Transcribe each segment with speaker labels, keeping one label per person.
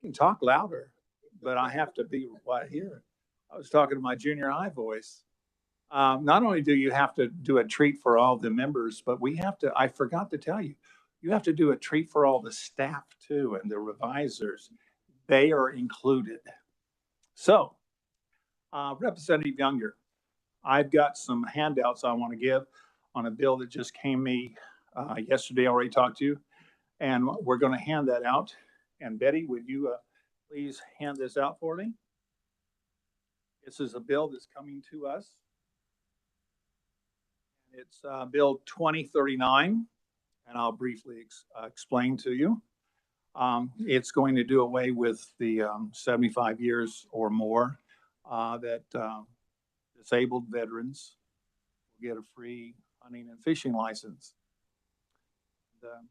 Speaker 1: can talk louder, but I have to be right here. I was talking to my junior high voice. Not only do you have to do a treat for all the members, but I forgot to tell you, you have to do a treat for all the staff too and the revisors. They are included. So, Representative Younger, I've got some handouts I want to give on a bill that just came me yesterday. I already talked to you, and we're going to hand that out. And Betty, would you please hand this out for me? This is a bill that's coming to us. It's Bill 2039, and I'll briefly explain to you. It's going to do away with the 75 years or more that disabled veterans will get a free hunting and fishing license. And,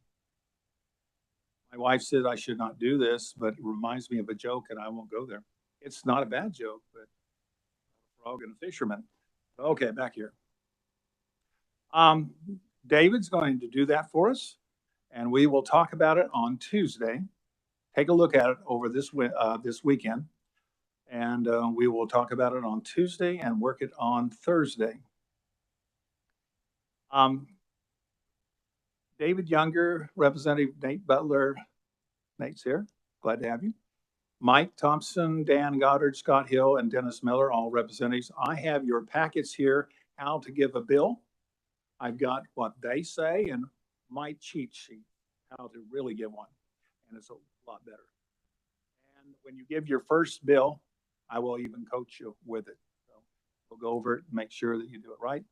Speaker 1: my wife said I should not do this, but it reminds me of a joke, and I won't go there. It's not a bad joke, but a frog and a fisherman. Okay, back here. David's going to do that for us, and we will talk about it on Tuesday. Take a look at it over this weekend, and we will talk about it on Tuesday and work it on Thursday. David Younger, Representative Nate Butler. Nate's here. Glad to have you. Mike Thompson, Dan Goddard, Scott Hill, and Dennis Miller, all representatives. I have your packets here, how to give a bill. I've got what they say and my cheat sheet, how to really give one. And it's a lot better. And when you give your first bill, I will even coach you with it. So we'll go over it and make sure that you do it right.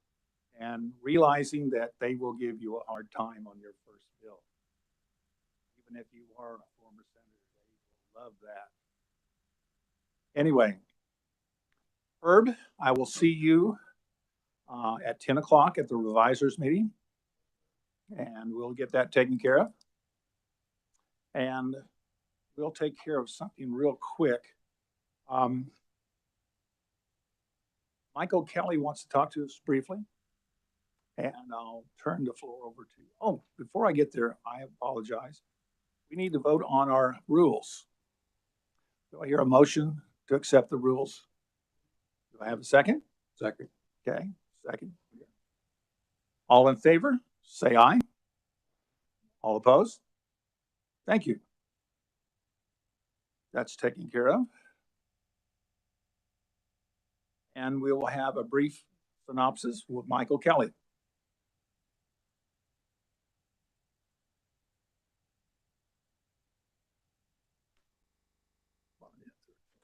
Speaker 1: And realizing that they will give you a hard time on your first bill. Even if you are a former senator, they will love that. Anyway, Herb, I will see you at 10 o'clock at the revisors meeting, and we'll get that taken care of. And we'll take care of something real quick. Michael Kelly wants to talk to us briefly, and I'll turn the floor over to you. Oh, before I get there, I apologize. We need to vote on our rules. Do I hear a motion to accept the rules? Do I have a second?
Speaker 2: Second.
Speaker 1: Okay. Second. All in favor, say aye. All opposed? Thank you. That's taken care of. And we will have a brief synopsis with Michael Kelly.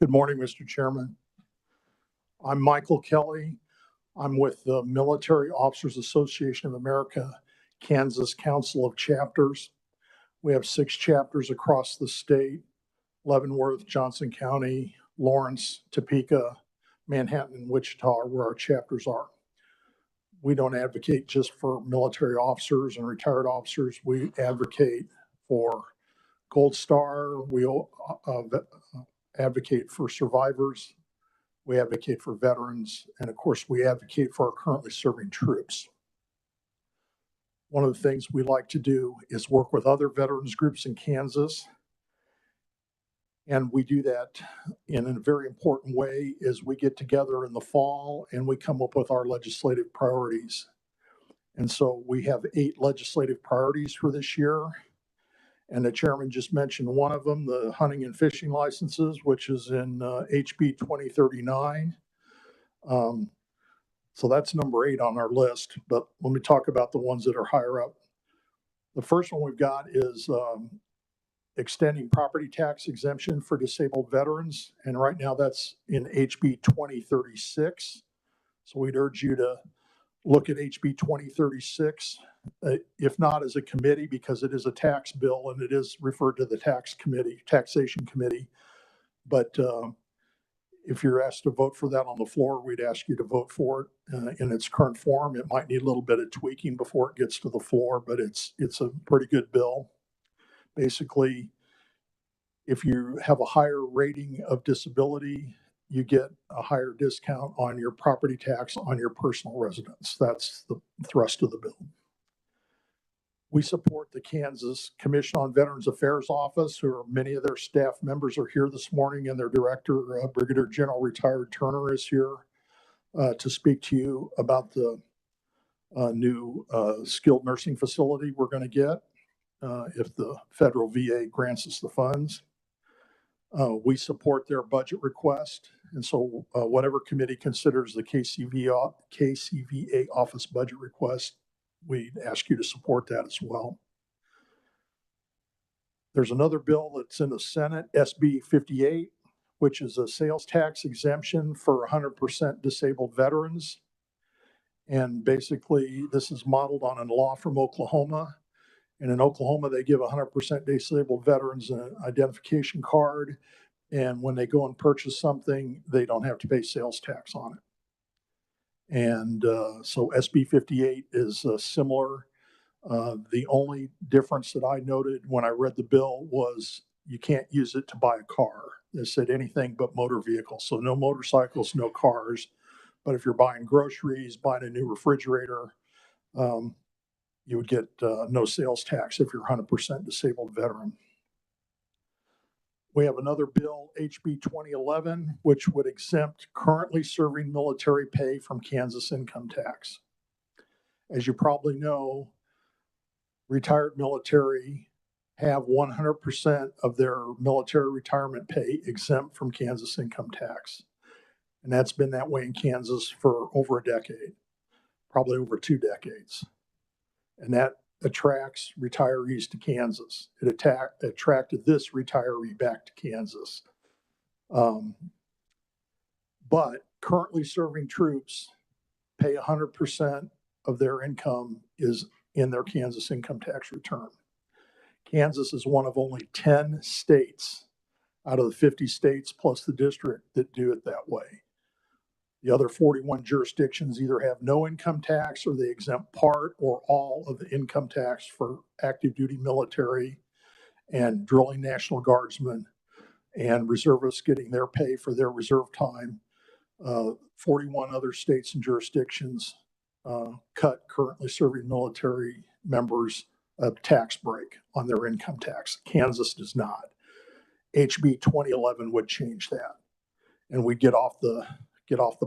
Speaker 3: Good morning, Mr. Chairman. I'm Michael Kelly. I'm with the Military Officers Association of America, Kansas Council of Chapters. We have 6 chapters across the state: Leavenworth, Johnson County, Lawrence, Topeka, Manhattan, and Wichita are where our chapters are. We don't advocate just for military officers and retired officers. We advocate for Gold Star. We advocate for survivors. We advocate for veterans, and of course, we advocate for our currently serving troops. One of the things we like to do is work with other veterans groups in Kansas, and we do that in a very important way is we get together in the fall and we come up with our legislative priorities. And so we have 8 legislative priorities for this year. And the chairman just mentioned one of them, the hunting and fishing licenses, which is in HB 2039. So that's number 8 on our list. But let me talk about the ones that are higher up. The first one we've got is extending property tax exemption for disabled veterans. And right now that's in HB 2036. So we'd urge you to look at HB 2036, if not as a committee, because it is a tax bill and it is referred to the taxation committee. But if you're asked to vote for that on the floor, we'd ask you to vote for it in its current form. It might need a little bit of tweaking before it gets to the floor, but it's a pretty good bill. Basically, if you have a higher rating of disability, you get a higher discount on your property tax on your personal residence. That's the thrust of the bill. We support the Kansas Commission on Veterans Affairs Office, many of their staff members are here this morning, and their director, Brigadier General Retired Turner, is here to speak to you about the new skilled nursing facility we're going to get if the federal VA grants us the funds. We support their budget request, and so whatever committee considers the KCVA office budget request, we ask you to support that as well. There's another bill that's in the Senate, SB 58, which is a sales tax exemption for 100% disabled veterans. And basically, this is modeled on a law from Oklahoma. And in Oklahoma, they give 100% disabled veterans an identification card. And when they go and purchase something, they don't have to pay sales tax on it. And so SB 58 is similar. The only difference that I noted when I read the bill was you can't use it to buy a car. It said anything but motor vehicles. So no motorcycles, no cars. But if you're buying groceries, buying a new refrigerator, you would get no sales tax if you're 100% disabled veteran. We have another bill, HB 2011, which would exempt currently serving military pay from Kansas income tax. As you probably know, retired military have 100% of their military retirement pay exempt from Kansas income tax. And that's been that way in Kansas for over a decade, probably over 2 decades. And that attracts retirees to Kansas. It attracted this retiree back to Kansas. But currently serving troops pay 100% of their income is in their Kansas income tax return. Kansas is one of only 10 states out of the 50 states plus the district that do it that way. The other 41 jurisdictions either have no income tax or they exempt part or all of the income tax for active duty military and drilling National Guardsmen and reservists getting their pay for their reserve time. 41 other states and jurisdictions cut currently serving military members a tax break on their income tax. Kansas does not. HB 2011 would change that, and we'd get off the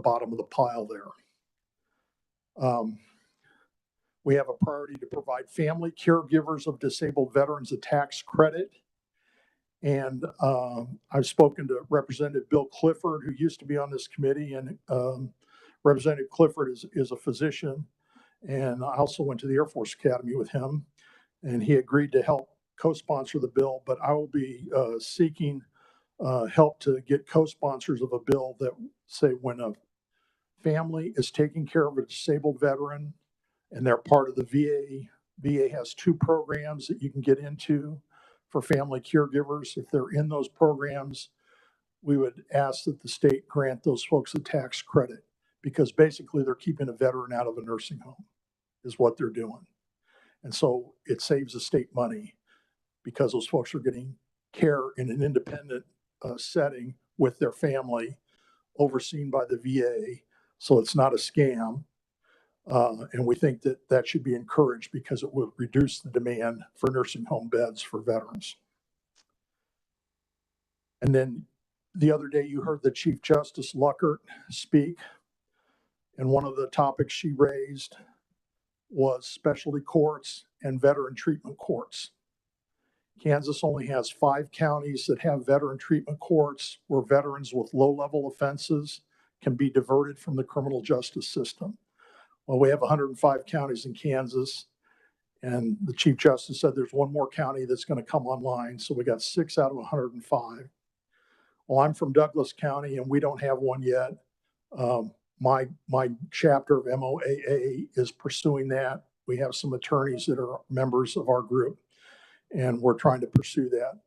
Speaker 3: bottom of the pile there. We have a priority to provide family caregivers of disabled veterans a tax credit. And I've spoken to Representative Bill Clifford, who used to be on this committee, and Representative Clifford is a physician. And I also went to the Air Force Academy with him, and he agreed to help co-sponsor the bill, but I will be seeking help to get co-sponsors of a bill that say when a family is taking care of a disabled veteran and they're part of the VA has 2 programs that you can get into for family caregivers. If they're in those programs, we would ask that the state grant those folks a tax credit, because basically they're keeping a veteran out of a nursing home is what they're doing. And so it saves the state money because those folks are getting care in an independent setting with their family, overseen by the VA. So it's not a scam. And we think that that should be encouraged because it will reduce the demand for nursing home beds for veterans. And then the other day you heard the Chief Justice Luckert speak, and one of the topics she raised was specialty courts and veteran treatment courts. Kansas only has 5 counties that have veteran treatment courts where veterans with low-level offenses can be diverted from the criminal justice system. Well, we have 105 counties in Kansas, and the Chief Justice said there's 1 more county that's going to come online, so we got 6 out of 105. Well, I'm from Douglas County, and we don't have one yet. My chapter of MOAA is pursuing that. We have some attorneys that are members of our group, and we're trying to pursue that.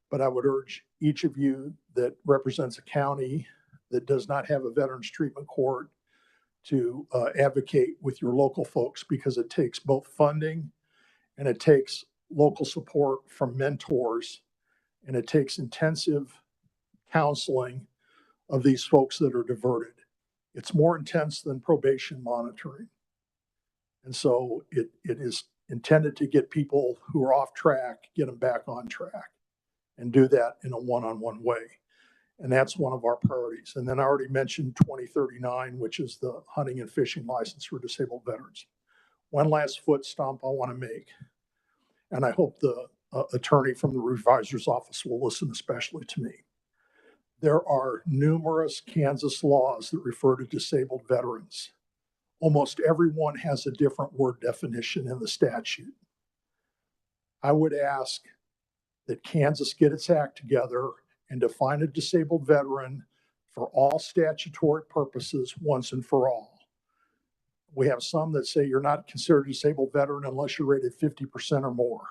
Speaker 3: But I would urge each of you that represents a county that does not have a veterans treatment court to advocate with your local folks, because it takes both funding and it takes local support from mentors, and it takes intensive counseling of these folks that are diverted. It's more intense than probation monitoring. And so it is intended to get people who are off track, get them back on track, and do that in a one-on-one way. And that's one of our priorities. And then I already mentioned 2039, which is the hunting and fishing license for disabled veterans. One last foot stomp I want to make, and I hope the attorney from the revisor's office will listen especially to me. There are numerous Kansas laws that refer to disabled veterans. Almost everyone has a different word definition in the statute. I would ask that Kansas get its act together and define a disabled veteran for all statutory purposes once and for all. We have some that say you're not considered a disabled veteran unless you're rated 50% or more.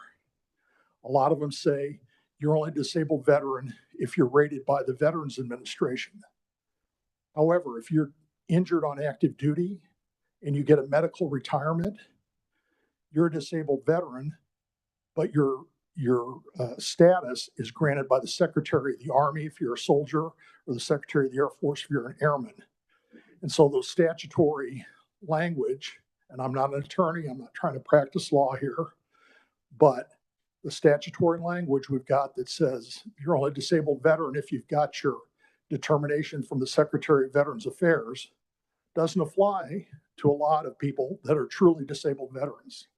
Speaker 3: A lot of them say you're only a disabled veteran if you're rated by the Veterans Administration. However, if you're injured on active duty and you get a medical retirement, you're a disabled veteran, but your status is granted by the Secretary of the Army if you're a soldier, or the Secretary of the Air Force if you're an airman. And so those statutory language, and I'm not an attorney, I'm not trying to practice law here, but the statutory language we've got that says you're only a disabled veteran if you've got your determination from the Secretary of Veterans Affairs doesn't apply to a lot of people that are truly disabled veterans.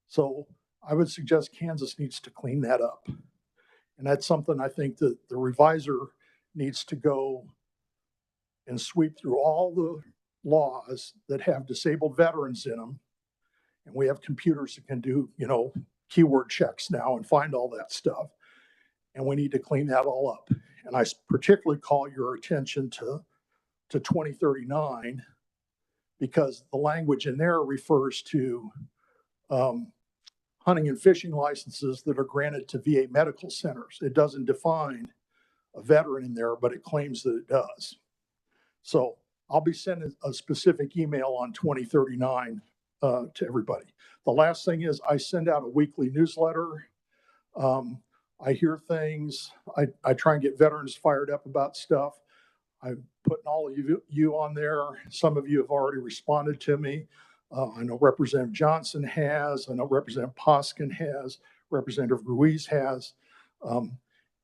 Speaker 3: So I would suggest Kansas needs to clean that up. And that's something I think that the revisor needs to go and sweep through all the laws that have disabled veterans in them. And we have computers that can do, keyword checks now and find all that stuff. And we need to clean that all up. And I particularly call your attention to 2039, because the language in there refers to hunting and fishing licenses that are granted to VA medical centers. It doesn't define a veteran in there, but it claims that it does. So I'll be sending a specific email on 2039 to everybody. The last thing is I send out a weekly newsletter. I hear things. I try and get veterans fired up about stuff. I'm putting all of you on there. Some of you have already responded to me. I know Representative Johnson has. I know Representative Poskin has. Representative Ruiz has.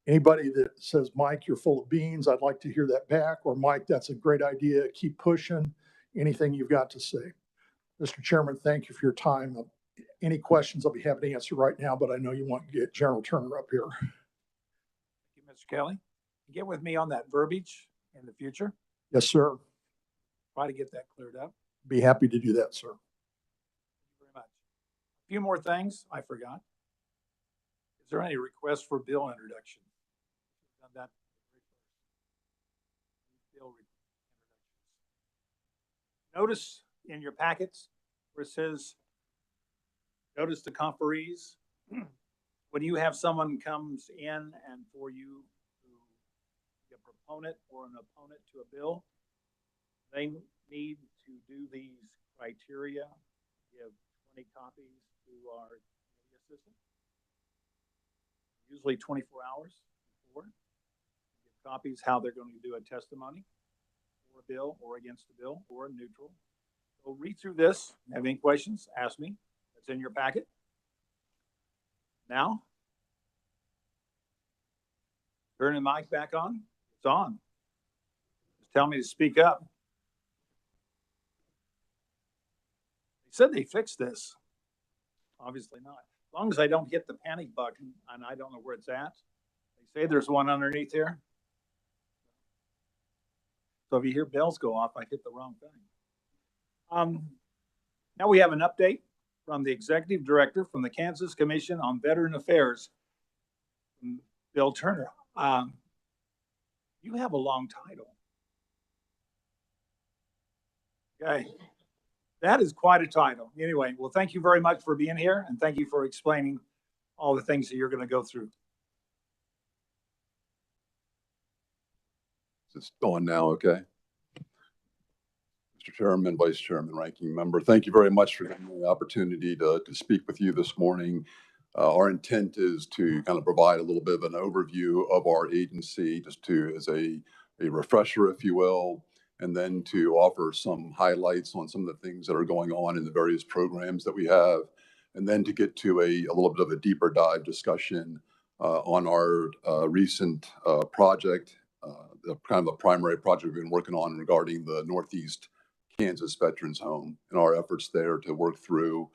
Speaker 3: Anybody that says, Mike, you're full of beans, I'd like to hear that back. Or Mike, that's a great idea. Keep pushing. Anything you've got to say. Mr. Chairman, thank you for your time. Any questions I'll be happy to answer right now, but I know you want to get General Turner up here.
Speaker 1: Thank you, Mr. Kelly. Get with me on that verbiage in the future.
Speaker 3: Yes, sir.
Speaker 1: Try to get that cleared up.
Speaker 3: Be happy to do that, sir.
Speaker 1: Thank you very much. A few more things I forgot. Is there any request for bill introduction? Done that. Bill introductions. Notice in your packets where it says, notice the conferees. When you have someone comes in and for you to be a proponent or an opponent to a bill, they need to do these criteria, give 20 copies to our committee assistant, usually 24 hours before, give copies how they're going to do a testimony for a bill or against a bill or neutral. So read through this. Have any questions? Ask me. That's in your packet. Now, turn the mic back on. It's on. Just tell me to speak up. They said they fixed this. Obviously not. As long as I don't hit the panic button and I don't know where it's at. They say there's one underneath here. So if you hear bells go off, I hit the wrong thing. Now we have an update from the Executive Director from the Kansas Commission on Veteran Affairs, Bill Turner. You have a long title. Okay. That is quite a title. Anyway, well, thank you very much for being here, and thank you for explaining all the things that you're going to go through.
Speaker 2: It's on now, okay? Mr. Chairman, Vice Chairman, Ranking Member, thank you very much for giving me the opportunity to speak with you this morning. Our intent is to kind of provide a little bit of an overview of our agency, just as a refresher, if you will, and then to offer some highlights on some of the things that are going on in the various programs that we have. and then to get to a little bit of a deeper dive discussion on our recent project, the kind of the primary project we've been working on regarding the Northeast Kansas Veterans Home and our efforts there to work through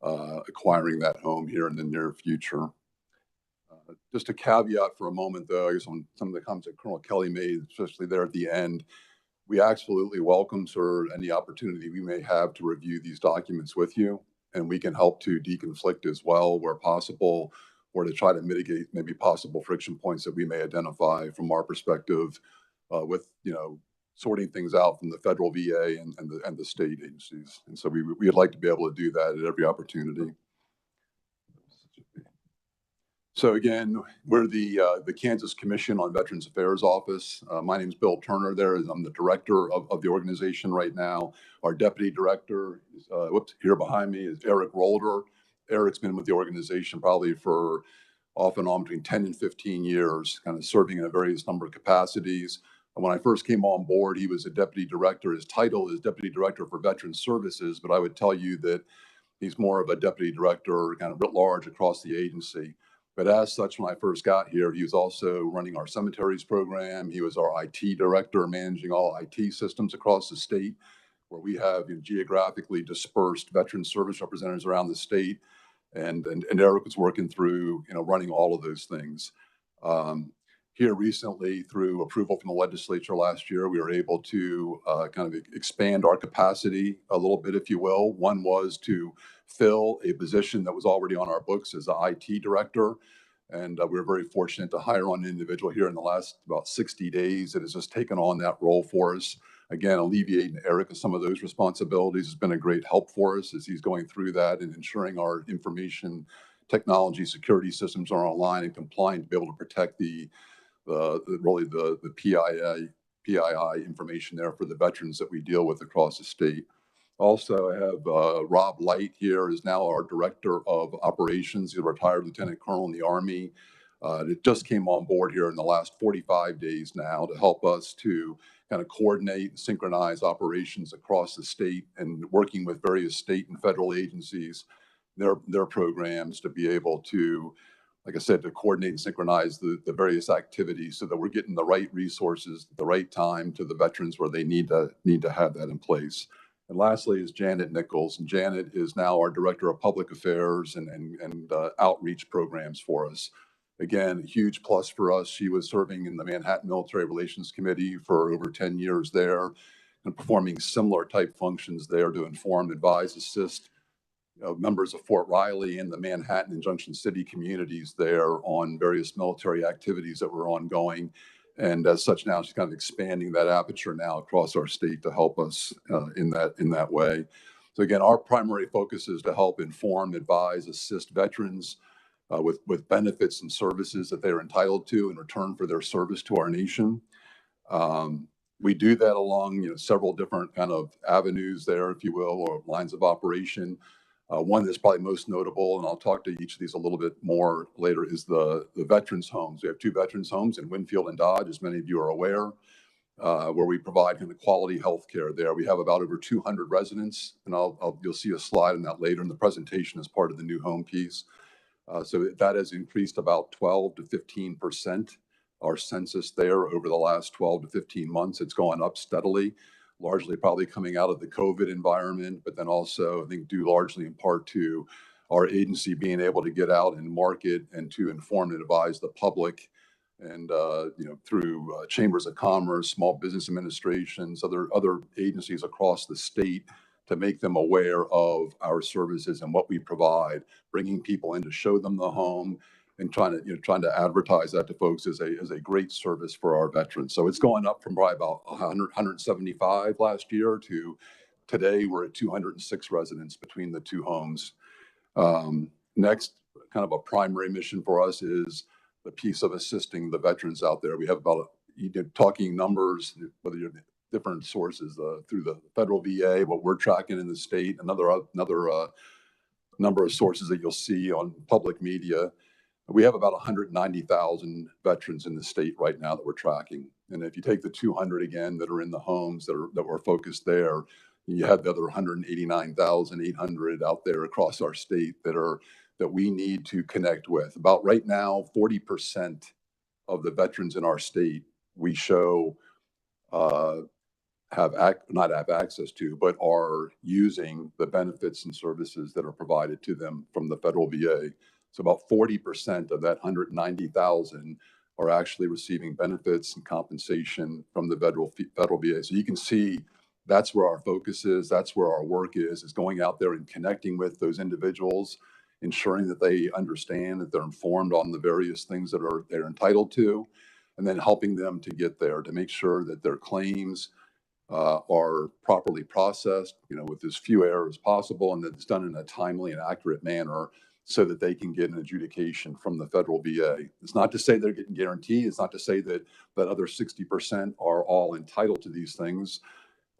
Speaker 2: acquiring that home here in the near future. Just a caveat for a moment, though, I guess on some of the comments that Colonel Kelly made, especially there at the end, we absolutely welcome, sir, any opportunity we may have to review these documents with you, and we can help to deconflict as well where possible, or to try to mitigate maybe possible friction points that we may identify from our perspective with, sorting things out from the federal VA and the state agencies. And so we'd like to be able to do that at every opportunity. So again, we're the Kansas Commission on Veterans Affairs Office. My name is Bill Turner. I'm the director of the organization right now. Our deputy director, here behind me, is Eric Rolder. Eric's been with the organization probably for off and on between 10 and 15 years, kind of serving in a various number of capacities. And when I first came on board, he was a deputy director. His title is Deputy Director for Veterans Services, but I would tell you that he's more of a deputy director kind of writ large across the agency. But as such, when I first got here, he was also running our cemeteries program. He was our IT director, managing all IT systems across the state, where we have geographically dispersed veteran service representatives around the state. And Eric was working through, running all of those things. Here recently, through approval from the legislature last year, we were able to kind of expand our capacity a little bit, if you will. One was to fill a position that was already on our books as the IT director. And we were very fortunate to hire on an individual here in the last about 60 days that has just taken on that role for us. Again, alleviating Eric of some of those responsibilities has been a great help for us as he's going through that and ensuring our information technology security systems are online and compliant to be able to protect the PII information there for the veterans that we deal with across the state. Also, I have Rob Light here, is now our Director of Operations. He's a retired Lieutenant Colonel in the Army. It just came on board here in the last 45 days now to help us to kind of coordinate and synchronize operations across the state and working with various state and federal agencies, their programs to be able to, like I said, to coordinate and synchronize the various activities so that we're getting the right resources at the right time to the veterans where they need to have that in place. And lastly is Janet Nichols. And Janet is now our Director of Public Affairs and outreach programs for us. Again, a huge plus for us. She was serving in the Manhattan Military Relations Committee for over 10 years there and performing similar type functions there to inform, advise, assist members of Fort Riley and the Manhattan and Junction City communities there on various military activities that were ongoing. And as such, now she's kind of expanding that aperture now across our state to help us in that way. So again, our primary focus is to help inform, advise, assist veterans with benefits and services that they're entitled to in return for their service to our nation. We do that along several different kind of avenues there, if you will, or lines of operation. One that's probably most notable, and I'll talk to each of these a little bit more later, is the veterans homes. We have 2 veterans homes in Winfield and Dodge, as many of you are aware, where we provide kind of quality health care there. We have about over 200 residents, and you'll see a slide on that later in the presentation as part of the new home piece. So that has increased about 12 to 15%, our census there over the last 12 to 15 months. It's gone up steadily, largely probably coming out of the COVID environment, but then also I think due largely in part to our agency being able to get out and market and to inform and advise the public and through chambers of commerce, small business administrations, other agencies across the state to make them aware of our services and what we provide, bringing people in to show them the home and trying to advertise that to folks as a great service for our veterans. So it's going up from probably about 175 last year to today we're at 206 residents between the 2 homes. Next, kind of a primary mission for us is the piece of assisting the veterans out there. We have about, talking numbers, whether you're different sources through the federal VA, what we're tracking in the state, another number of sources that you'll see on public media. We have about 190,000 veterans in the state right now that we're tracking. And if you take the 200 again that are in the homes that were focused there, You have the other 189,800 out there across our state that we need to connect with. About right now, 40% of the veterans in our state we show not have access to, but are using the benefits and services that are provided to them from the federal VA. So about 40% of that 190,000 are actually receiving benefits and compensation from the federal VA. So you can see that's where our focus is. That's where our work is going out there and connecting with those individuals, ensuring that they understand, that they're informed on the various things that they're entitled to, and then helping them to get there, to make sure that their claims are properly processed, with as few errors as possible, and that it's done in a timely and accurate manner so that they can get an adjudication from the federal VA. It's not to say they're getting guaranteed. It's not to say that other 60% are all entitled to these things.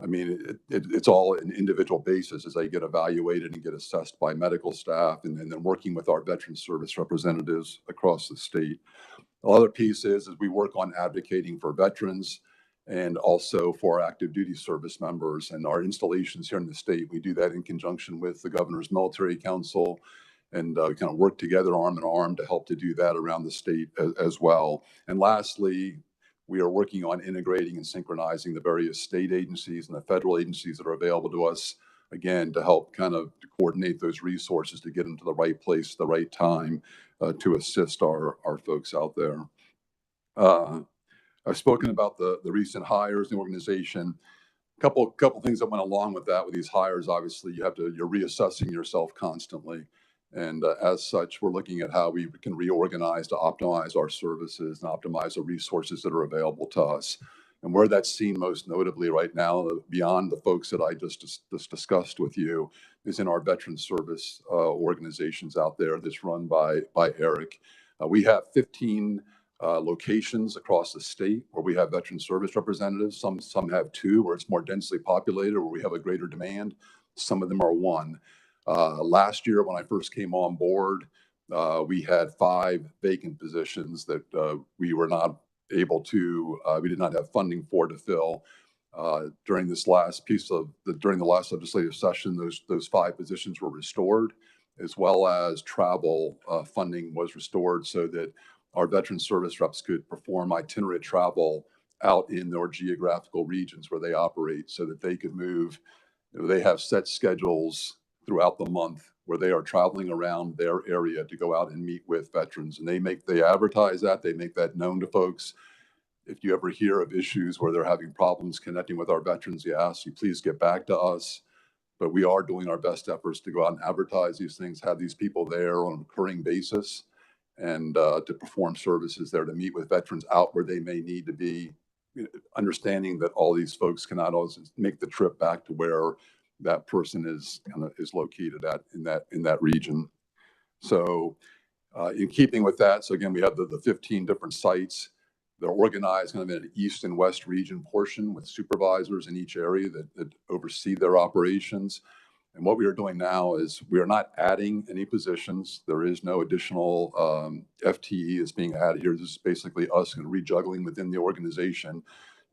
Speaker 2: I mean, it's all an individual basis as they get evaluated and get assessed by medical staff, and then working with our Veterans Service representatives across the state. The other piece is we work on advocating for veterans and also for our active duty service members and our installations here in the state. We do that in conjunction with the Governor's Military Council, and kind of work together arm in arm to help to do that around the state as well. And lastly, we are working on integrating and synchronizing the various state agencies and the federal agencies that are available to us, again, to help kind of coordinate those resources to get them to the right place at the right time to assist our folks out there. I've spoken about the recent hires in the organization. Couple things that went along with that with these hires. Obviously, you're reassessing yourself constantly. And as such, we're looking at how we can reorganize to optimize our services and optimize the resources that are available to us. And where that's seen most notably right now, beyond the folks that I just discussed with you, is in our veteran service organizations out there that's run by Eric. We have 15 locations across the state where we have veteran service representatives. Some have 2 where it's more densely populated, where we have a greater demand. Some of them are 1. Last year, when I first came on board, we had 5 vacant positions that we were not able to, we did not have funding for to fill. During this last during the last legislative session, those 5 positions were restored, as well as travel funding was restored so that our veteran service reps could perform itinerant travel out in their geographical regions where they operate, so that they could move. They have set schedules throughout the month where they are traveling around their area to go out and meet with veterans. And they advertise that, they make that known to folks. If you ever hear of issues where they're having problems connecting with our veterans, we ask you please get back to us. But we are doing our best efforts to go out and advertise these things, have these people there on a recurring basis, and to perform services there, to meet with veterans out where they may need to be, understanding that all these folks cannot always make the trip back to where that person is located at in that region. So in keeping with that, so again, we have the 15 different sites. They're organized kind of in an east and west region portion with supervisors in each area that oversee their operations. And what we are doing now is we are not adding any positions. There is no additional FTE is being added here. This is basically us kind of rejuggling within the organization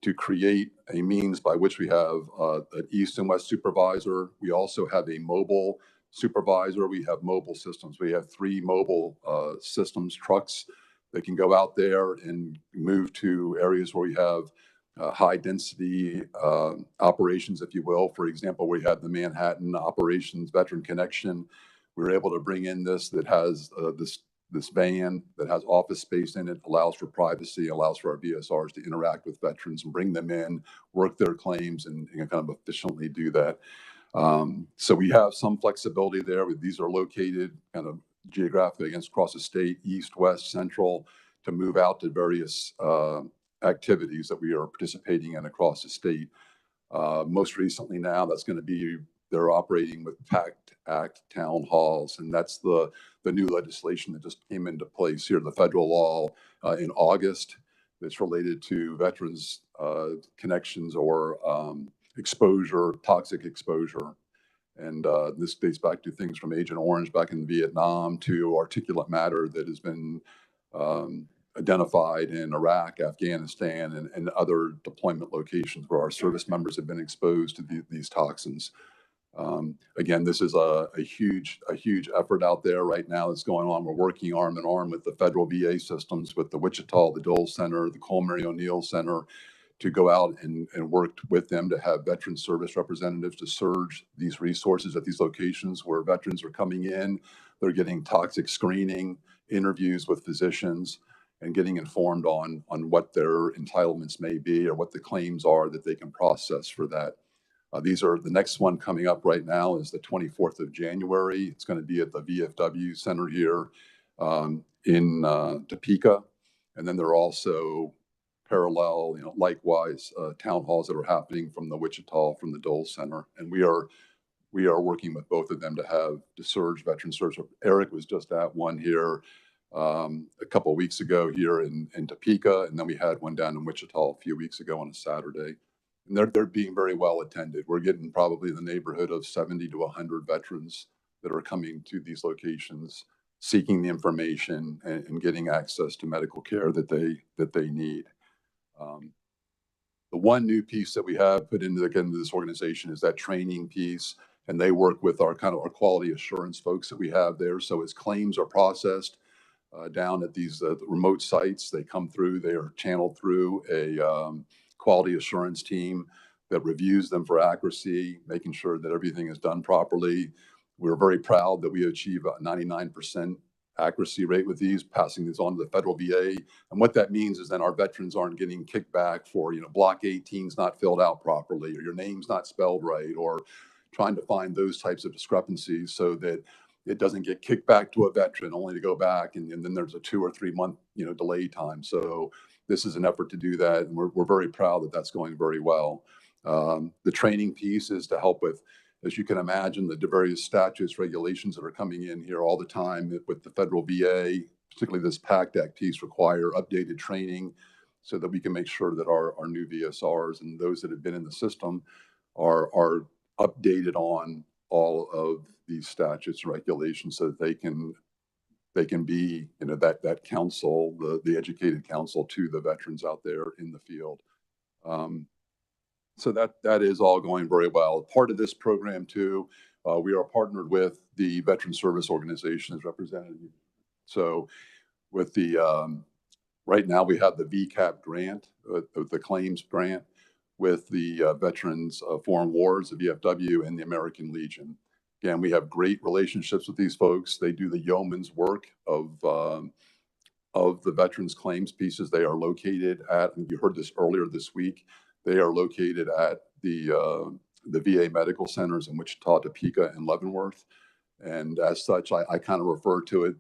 Speaker 2: to create a means by which we have an east and west supervisor. We also have a mobile supervisor. We have mobile systems. We have 3 mobile systems trucks that can go out there and move to areas where we have high density operations, if you will. For example, we had the Manhattan Operations Veteran Connection. We were able to bring in this that has this van that has office space in it, allows for privacy, allows for our VSRs to interact with veterans and bring them in, work their claims, and kind of efficiently do that. So we have some flexibility there. These are located kind of geographically across the state, east, west, central, to move out to various activities that we are participating in across the state. Most recently now, that's going to be, they're operating with PACT Act town halls, and that's the new legislation that just came into place here, the federal law in August, that's related to veterans connections or exposure, toxic exposure. And this dates back to things from Agent Orange back in Vietnam to particulate matter that has been identified in Iraq, Afghanistan, and other deployment locations where our service members have been exposed to these toxins. Again, this is a huge effort out there right now that's going on. We're working arm in arm with the federal VA systems, with the Wichita, the Dole Center, the Cole Mary O'Neill Center, to go out and work with them to have veteran service representatives to surge these resources at these locations where veterans are coming in. They're getting toxic screening, interviews with physicians, and getting informed on what their entitlements may be or what the claims are that they can process for that. These are the next one coming up right now is the 24th of January. It's going to be at the VFW Center here in Topeka. And then there are also parallel, likewise, town halls that are happening from the Wichita, from the Dole Center. And we are working with both of them to surge veteran service. Eric was just at one here a couple of weeks ago here in Topeka. And then we had one down in Wichita a few weeks ago on a Saturday. And they're being very well attended. We're getting probably in the neighborhood of 70 to 100 veterans that are coming to these locations, seeking the information and getting access to medical care that they need. The one new piece that we have put into this organization is that training piece, and they work with our quality assurance folks that we have there. So as claims are processed down at these remote sites, they come through. They are channeled through a quality assurance team that reviews them for accuracy, making sure that everything is done properly. We're very proud that we achieve a 99% accuracy rate with these, passing these on to the federal VA. And what that means is then our veterans aren't getting kicked back for, block 18's not filled out properly, or your name's not spelled right, or trying to find those types of discrepancies so that it doesn't get kicked back to a veteran only to go back and then there's a 2 or 3 month delay time. So this is an effort to do that, and we're very proud that that's going very well. The training piece is to help with, as you can imagine, the various statutes, regulations that are coming in here all the time with the federal VA, particularly this PACT Act piece, require updated training so that we can make sure that our new VSRs and those that have been in the system are updated on all of these statutes and regulations so that they can be, that counsel, the educated counsel to the veterans out there in the field. So that is all going very well. Part of this program too, we are partnered with the Veteran Service Organization as represented. So with the, right now we have the VCAP grant, the claims grant with the Veterans Foreign Wars, the VFW, and the American Legion. Again, we have great relationships with these folks. They do the yeoman's work of the veterans claims pieces. They are located at, and you heard this earlier this week, they are located at the VA medical centers in Wichita, Topeka, and Leavenworth. And as such, I kind of refer to it,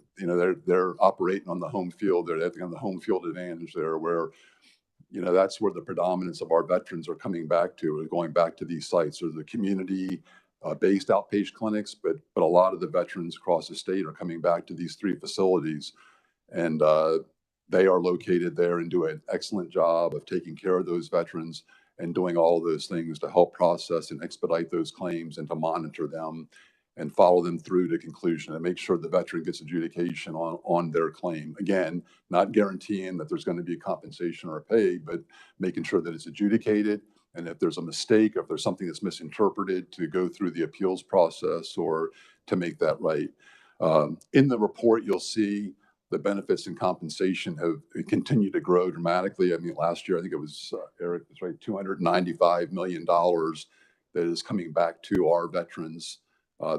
Speaker 2: they're operating on the home field. They're on the home field advantage there, where that's where the predominance of our veterans are coming back to, going back to these sites. There's the community-based outpatient clinics, but a lot of the veterans across the state are coming back to these 3 facilities. And they are located there and do an excellent job of taking care of those veterans and doing all of those things to help process and expedite those claims and to monitor them and follow them through to conclusion and make sure the veteran gets adjudication on their claim. Again, not guaranteeing that there's going to be a compensation or a pay, but making sure that it's adjudicated. And if there's a mistake, or if there's something that's misinterpreted, to go through the appeals process or to make that right. In the report, you'll see the benefits and compensation have continued to grow dramatically. I mean, last year, I think it was, Eric was right, $295 million that is coming back to our veterans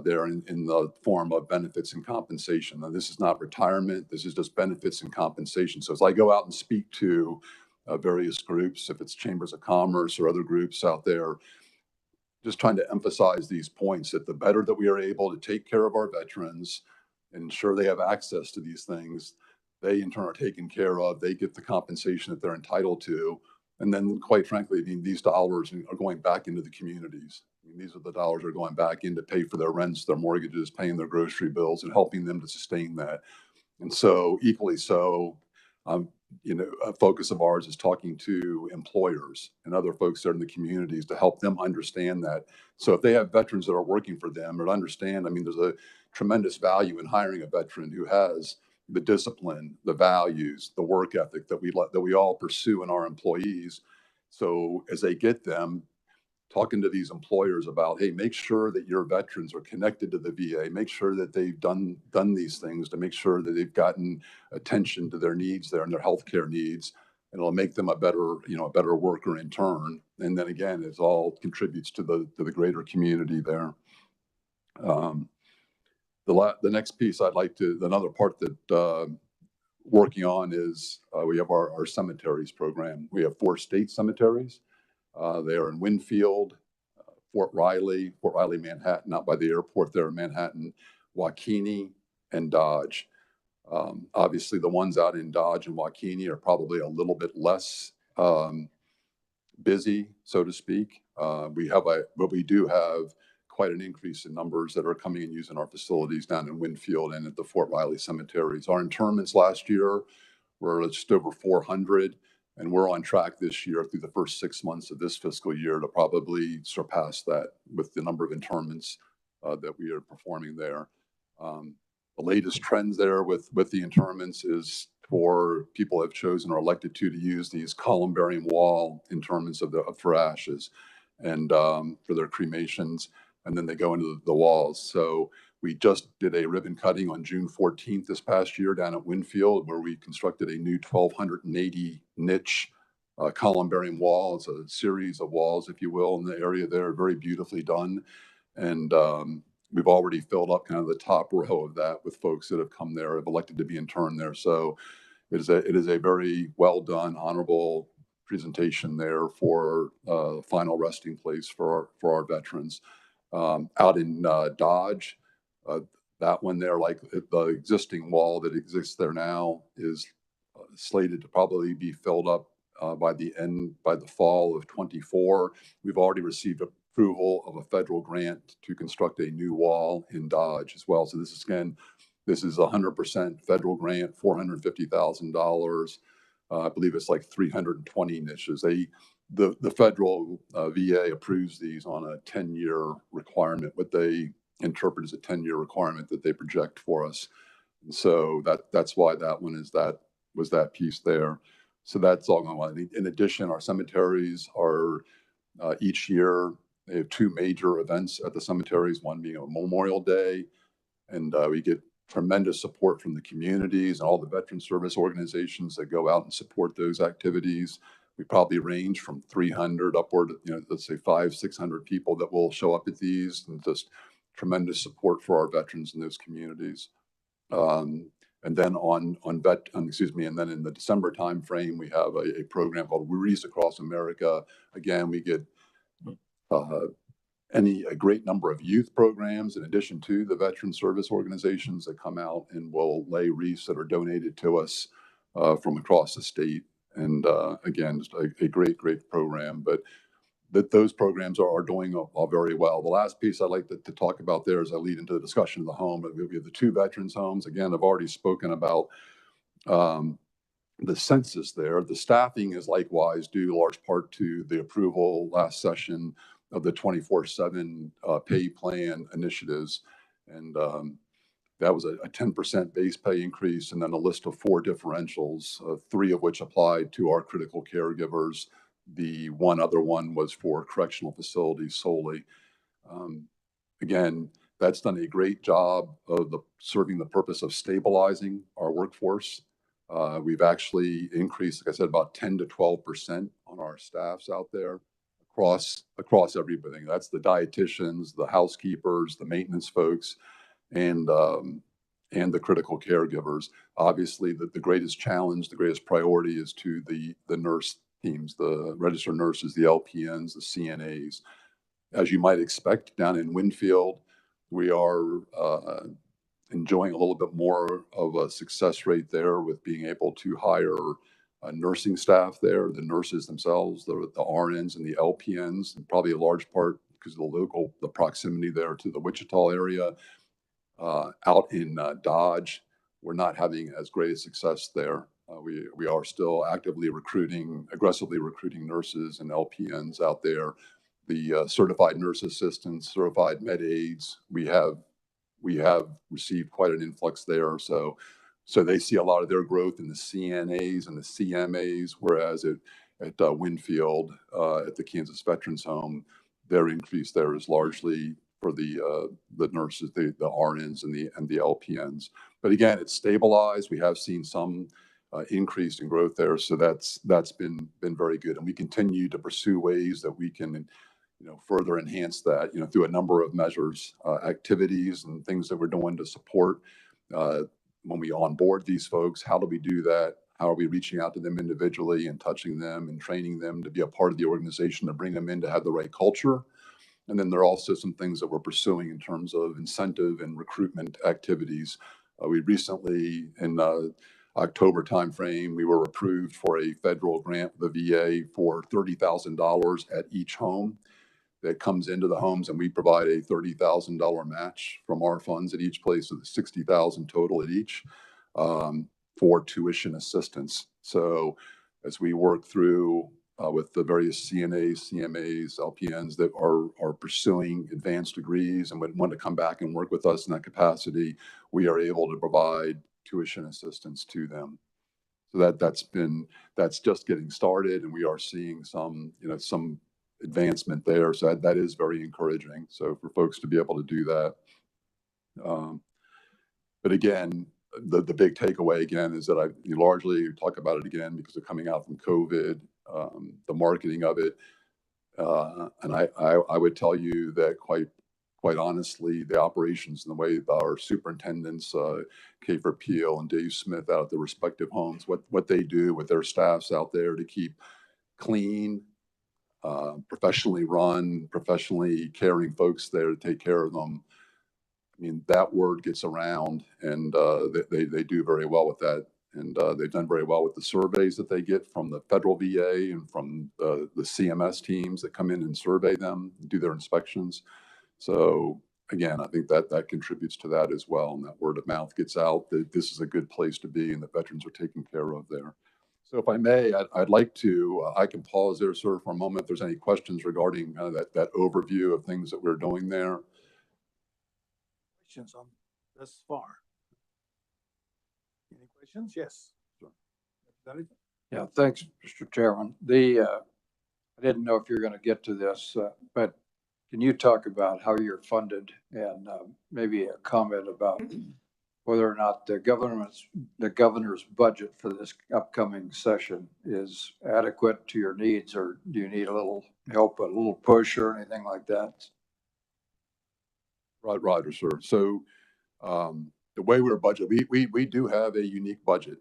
Speaker 2: there in the form of benefits and compensation. Now, this is not retirement. This is just benefits and compensation. So as I go out and speak to various groups, if it's chambers of commerce or other groups out there, just trying to emphasize these points, that the better that we are able to take care of our veterans, ensure they have access to these things, they in turn are taken care of, they get the compensation that they're entitled to. And then quite frankly, these dollars are going back into the communities. These are the dollars that are going back in to pay for their rents, their mortgages, paying their grocery bills, and helping them to sustain that. And so equally so, a focus of ours is talking to employers and other folks that are in the communities to help them understand that. So if they have veterans that are working for them, or to understand, there's a tremendous value in hiring a veteran who has the discipline, the values, the work ethic that we all pursue in our employees. So as they get them, talking to these employers about, hey, make sure that your veterans are connected to the VA, make sure that they've done these things to make sure that they've gotten attention to their needs there and their healthcare needs, and it'll make them a better worker in turn. And then again, it all contributes to the greater community there. The next piece another part that working on is we have our cemeteries program. We have 4 state cemeteries. They are in Winfield, Fort Riley, Manhattan, out by the airport there in Manhattan, Waukene, and Dodge. Obviously, the ones out in Dodge and Waukene are probably a little bit less busy, so to speak. But we do have quite an increase in numbers that are coming and using our facilities down in Winfield and at the Fort Riley cemeteries. Our interments last year were just over 400. And we're on track this year through the first 6 months of this fiscal year to probably surpass that with the number of interments that we are performing there. The latest trends there with the interments is for people have chosen or elected to use these columbarium wall interments for ashes and for their cremations, and then they go into the walls. So we just did a ribbon cutting on June 14th this past year down at Winfield, where we constructed a new 1,280 niche columbarium wall. It's a series of walls, if you will, in the area there, very beautifully done. And we've already filled up kind of the top row of that with folks that have come there, have elected to be interned there. So it is a very well done, honorable presentation there for final resting place for our veterans. Out in Dodge, that one there, like the existing wall that exists there now, is slated to probably be filled up by the fall of 24. We've already received approval of a federal grant to construct a new wall in Dodge as well. So this is 100% federal grant, $450,000. I believe it's like 320 niches. The federal VA approves these on a 10-year requirement, what they interpret as a 10-year requirement that they project for us. And so that's why that one was that piece there. So that's all going on. In addition, our cemeteries are each year, they have 2 major events at the cemeteries, one being a Memorial Day, and we get tremendous support from the communities and all the veteran service organizations that go out and support those activities. We probably range from 300 upward, let's say 500-600 people that will show up at these, and just tremendous support for our veterans in those communities. And then and then in the December timeframe, we have a program called Wreaths Across America. Again, we get a great number of youth programs in addition to the veteran service organizations that come out and will lay wreaths that are donated to us from across the state. And again, just a great program. But those programs are doing all very well. The last piece I'd like to talk about there as I lead into the discussion of the home, we have the 2 veterans homes. Again, I've already spoken about the census there. The staffing is likewise due large part to the approval last session of the 24/7 pay plan initiatives. And that was a 10% base pay increase, and then a list of 4 differentials, 3 of which applied to our critical caregivers. The one other one was for correctional facilities solely. Again, that's done a great job of serving the purpose of stabilizing our workforce. We've actually increased, like I said, about 10 to 12% on our staffs out there across everything. That's the dietitians, the housekeepers, the maintenance folks, and the critical caregivers. Obviously, the greatest challenge, the greatest priority is to the nurse teams, the registered nurses, the LPNs, the CNAs. As you might expect, down in Winfield, we are enjoying a little bit more of a success rate there with being able to hire nursing staff there, the nurses themselves, the RNs and the LPNs, and probably a large part because of the proximity there to the Wichita area. Out in Dodge, we're not having as great a success there. We are still aggressively recruiting nurses and LPNs out there. The certified nurse assistants, certified med aides, we have received quite an influx there. So So they see a lot of their growth in the CNAs and the CMAs, whereas at Winfield, at the Kansas Veterans Home, their increase there is largely for the nurses, the RNs and the LPNs. But again, it's stabilized. We have seen some increase in growth there, so that's been very good, and we continue to pursue ways that we can, further enhance that, through a number of measures, activities, and things that we're doing to support. When we onboard these folks, how do we do that? How are we reaching out to them individually and touching them and training them to be a part of the organization, to bring them in to have the right culture? And then there are also some things that we're pursuing in terms of incentive and recruitment activities. We recently, in October timeframe, we were approved for a federal grant with the VA for $30,000 at each home that comes into the homes, and we provide a $30,000 match from our funds at each place, so the $60,000 total at each, for tuition assistance. So as we work through with the various CNAs, CMAs, LPNs that are pursuing advanced degrees and would want to come back and work with us in that capacity, we are able to provide tuition assistance to them. So that's just getting started, and we are seeing some advancement there. So that is very encouraging. So for folks to be able to do that. But again, the big takeaway again is that I largely talk about it again because of coming out from COVID, the marketing of it. And I would tell you that quite honestly, the operations and the way our superintendents, Kafer Peel and Dave Smith out at the respective homes, what they do with their staffs out there to keep clean, professionally run, professionally caring folks there to take care of them. I mean, that word gets around, and they do very well with that. And they've done very well with the surveys that they get from the federal VA and from the CMS teams that come in and survey them, do their inspections. So again, I think that contributes to that as well. And that word of mouth gets out that this is a good place to be and the veterans are taken care of there. So if I may, I'd like to, I can pause there, sir, for a moment. If there's any questions regarding kind of that overview of things that we're doing there.
Speaker 1: Questions on this far? Any questions? Yes.
Speaker 2: Sure.
Speaker 4: Yeah, thanks, Mr. Chairman. I didn't know if you're going to get to this, but can you talk about how you're funded and maybe a comment about whether or not the governor's budget for this upcoming session is adequate to your needs, or do you need a little help, a little push or anything like that?
Speaker 2: Roger, sir. So the way we're budget, we do have a unique budget,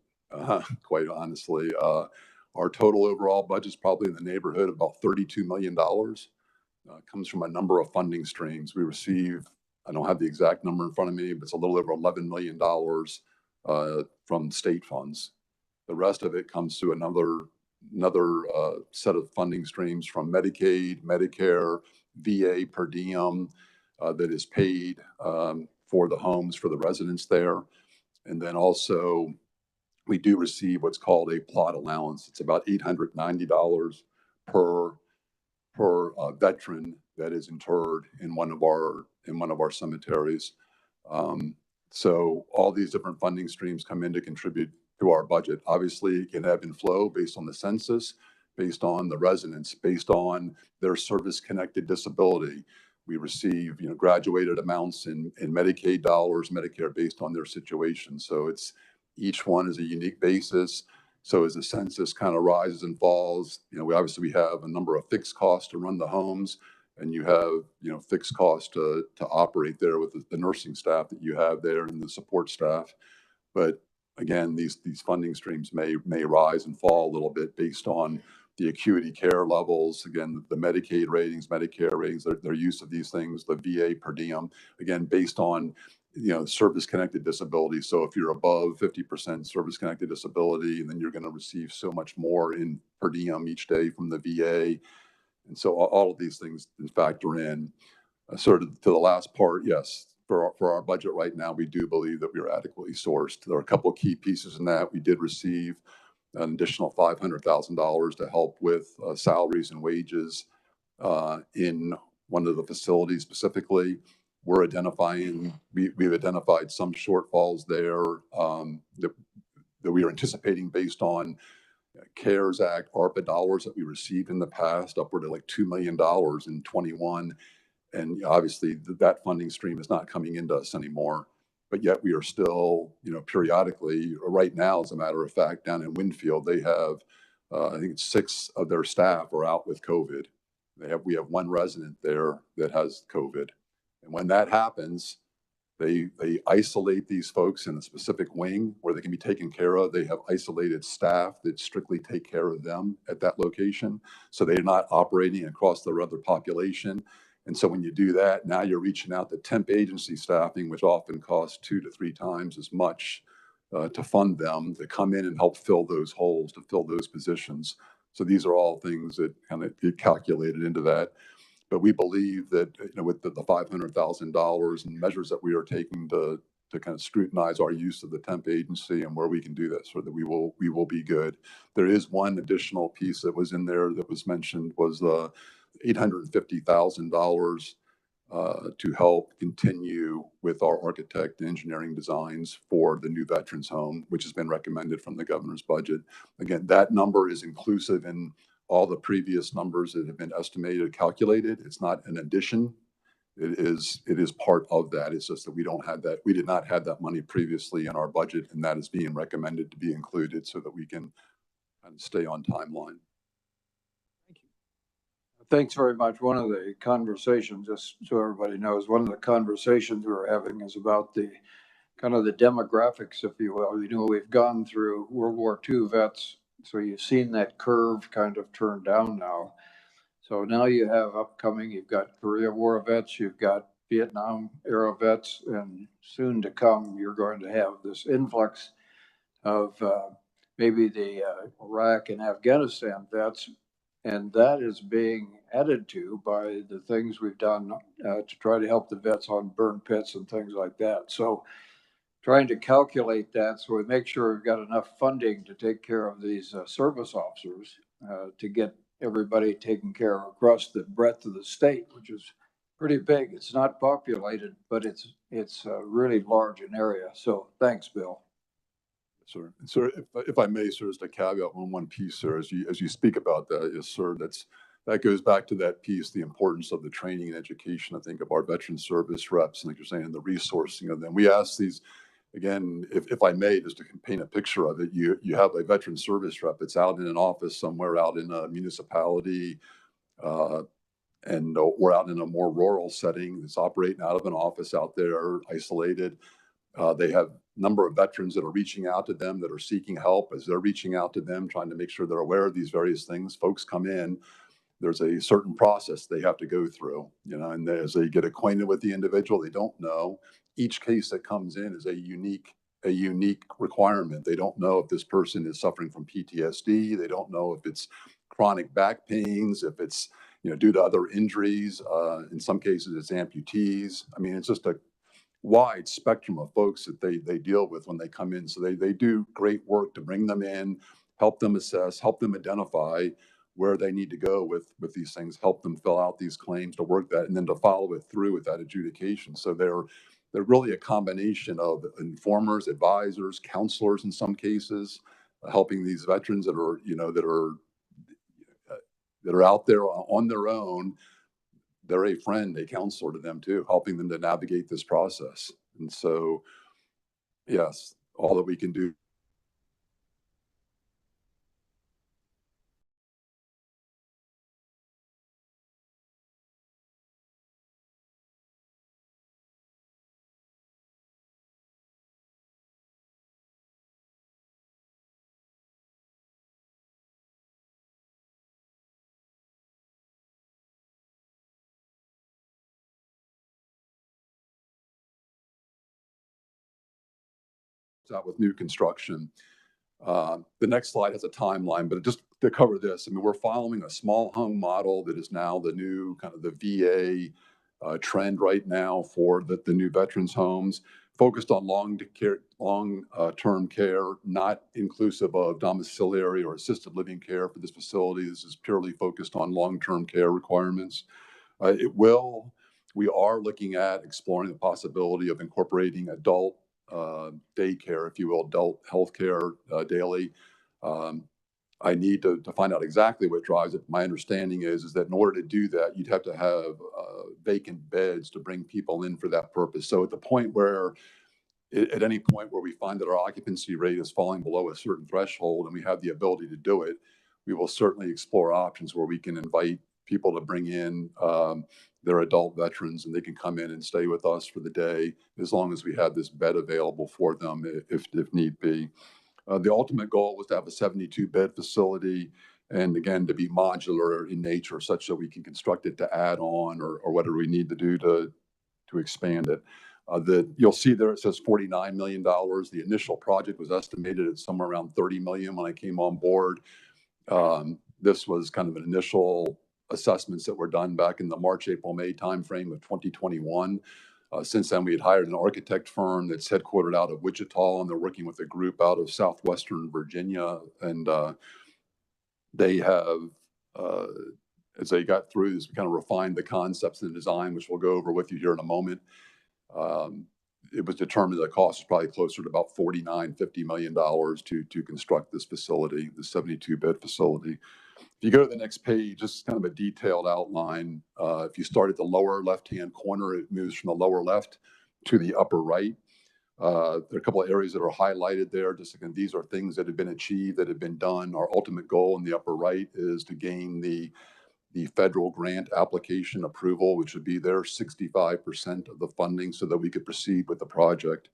Speaker 2: quite honestly. Our total overall budget is probably in the neighborhood of about $32 million. Comes from a number of funding streams. We receive, I don't have the exact number in front of me, but it's a little over $11 million from state funds. The rest of it comes through another set of funding streams from Medicaid, Medicare, VA per diem that is paid for the homes, for the residents there. And then also we do receive what's called a plot allowance. It's about $890 per veteran that is interred in one of our cemeteries. So all these different funding streams come in to contribute to our budget. Obviously, it can ebb and flow based on the census, based on the residents, based on their service-connected disability. We receive, graduated amounts in Medicaid dollars, Medicare, based on their situation. So each one is a unique basis. So as the census kind of rises and falls, we have a number of fixed costs to run the homes, and you have, fixed costs to operate there with the nursing staff that you have there and the support staff. But again, these funding streams may rise and fall a little bit based on the acuity care levels, again, the Medicaid ratings, Medicare ratings, their use of these things, the VA per diem, again, based on service-connected disability. So if you're above 50% service-connected disability, and then you're going to receive so much more in per diem each day from the VA. And so all of these things factor in. So to the last part, yes, for our budget right now, we do believe that we are adequately sourced. There are a couple of key pieces in that. We did receive an additional $500,000 to help with salaries and wages in one of the facilities specifically. we're identifying, we've identified some shortfalls there that we are anticipating based on CARES Act, ARPA dollars that we received in the past, upward of like $2 million in 21. And obviously that funding stream is not coming into us anymore. But yet we are still, periodically, right now, as a matter of fact, down in Winfield, they have, I think it's 6 of their staff are out with COVID. We have 1 resident there that has COVID. And when that happens, they isolate these folks in a specific wing where they can be taken care of. They have isolated staff that strictly take care of them at that location. So they're not operating across the other population. And so when you do that, now you're reaching out to temp agency staffing, which often costs 2 to 3 times as much to fund them to come in and help fill those holes, to fill those positions. So these are all things that kind of get calculated into that. But we believe that, with the $500,000 and measures that we are taking to kind of scrutinize our use of the temp agency and where we can do this, so that we will be good. There is one additional piece that was in there that was mentioned, was the $850,000 to help continue with our architect engineering designs for the new veterans home, which has been recommended from the governor's budget. Again, that number is inclusive in all the previous numbers that have been estimated, calculated. It's not an addition. It is part of that. It's just that we don't have that. We did not have that money previously in our budget, and that is being recommended to be included so that we can kind of stay on timeline.
Speaker 4: Thanks very much. One of the conversations, just so everybody knows, one of the conversations we were having is about the kind of the demographics, if you will. We've gone through World War II vets, so you've seen that curve kind of turn down now. So now you have upcoming, you've got Korea War vets, you've got Vietnam era vets, and soon to come, you're going to have this influx of maybe the Iraq and Afghanistan vets. And that is being added to by the things we've done to try to help the vets on burn pits and things like that. So trying to calculate that so we make sure we've got enough funding to take care of these service officers to get everybody taken care of across the breadth of the state, which is pretty big. It's not populated, but it's really large an area. So thanks, Bill.
Speaker 2: Sir, if I may, sir, just a caveat on one piece, sir, as you speak about that, yes, sir, that goes back to that piece, the importance of the training and education, I think, of our veteran service reps, and like you're saying, the resourcing of them. We ask these, again, if I may, just to paint a picture of it, you have a veteran service rep that's out in an office somewhere out in a municipality, or out in a more rural setting that's operating out of an office out there, isolated. They have a number of veterans that are reaching out to them, that are seeking help as they're reaching out to them, trying to make sure they're aware of these various things. Folks come in, there's a certain process they have to go through, and as they get acquainted with the individual, they don't know. Each case that comes in is a unique requirement. They don't know if this person is suffering from PTSD. They don't know if it's chronic back pains, if it's, due to other injuries. In some cases, it's amputees. I mean, it's just a wide spectrum of folks that they deal with when they come in. So they do great work to bring them in, help them assess, help them identify where they need to go with these things, help them fill out these claims, to work that, and then to follow it through with that adjudication. So they're really a combination of informers, advisors, counselors in some cases, helping these veterans that are, that are out there on their own. They're a friend, a counselor to them too, helping them to navigate this process. And so, yes, all that we can do. Out with new construction. The next slide has a timeline, but just to cover this, I mean, we're following a small home model that is now the new kind of the VA trend right now for the new veterans homes, focused on long-term care, not inclusive of domiciliary or assisted living care for this facility. This is purely focused on long-term care requirements. It will We are looking at exploring the possibility of incorporating adult daycare, if you will, adult healthcare daily. I need to find out exactly what drives it. My understanding is that in order to do that, you'd have to have vacant beds to bring people in for that purpose. So at the point where, at any point where we find that our occupancy rate is falling below a certain threshold and we have the ability to do it, we will certainly explore options where we can invite people to bring in their adult veterans, and they can come in and stay with us for the day as long as we have this bed available for them if need be. The ultimate goal was to have a 72-bed facility, and again, to be modular in nature such that we can construct it to add on or whatever we need to do to expand it. You'll see there it says $49 million. The initial project was estimated at somewhere around 30 million when I came on board. This was kind of an initial assessments that were done back in the March, April, May timeframe of 2021. Since then, we had hired an architect firm that's headquartered out of Wichita, and they're working with a group out of Southwestern Virginia. And they have, as they got through this, we kind of refined the concepts and the design, which we'll go over with you here in a moment. It was determined the cost is probably closer to about $50 million to construct this facility, the 72-bed facility. If you go to the next page, just kind of a detailed outline. If you start at the lower left-hand corner, it moves from the lower left to the upper right. There are a couple of areas that are highlighted there. Just again, these are things that have been achieved, that have been done. Our ultimate goal in the upper right is to gain the federal grant application approval, which would be their 65% of the funding so that we could proceed with the project.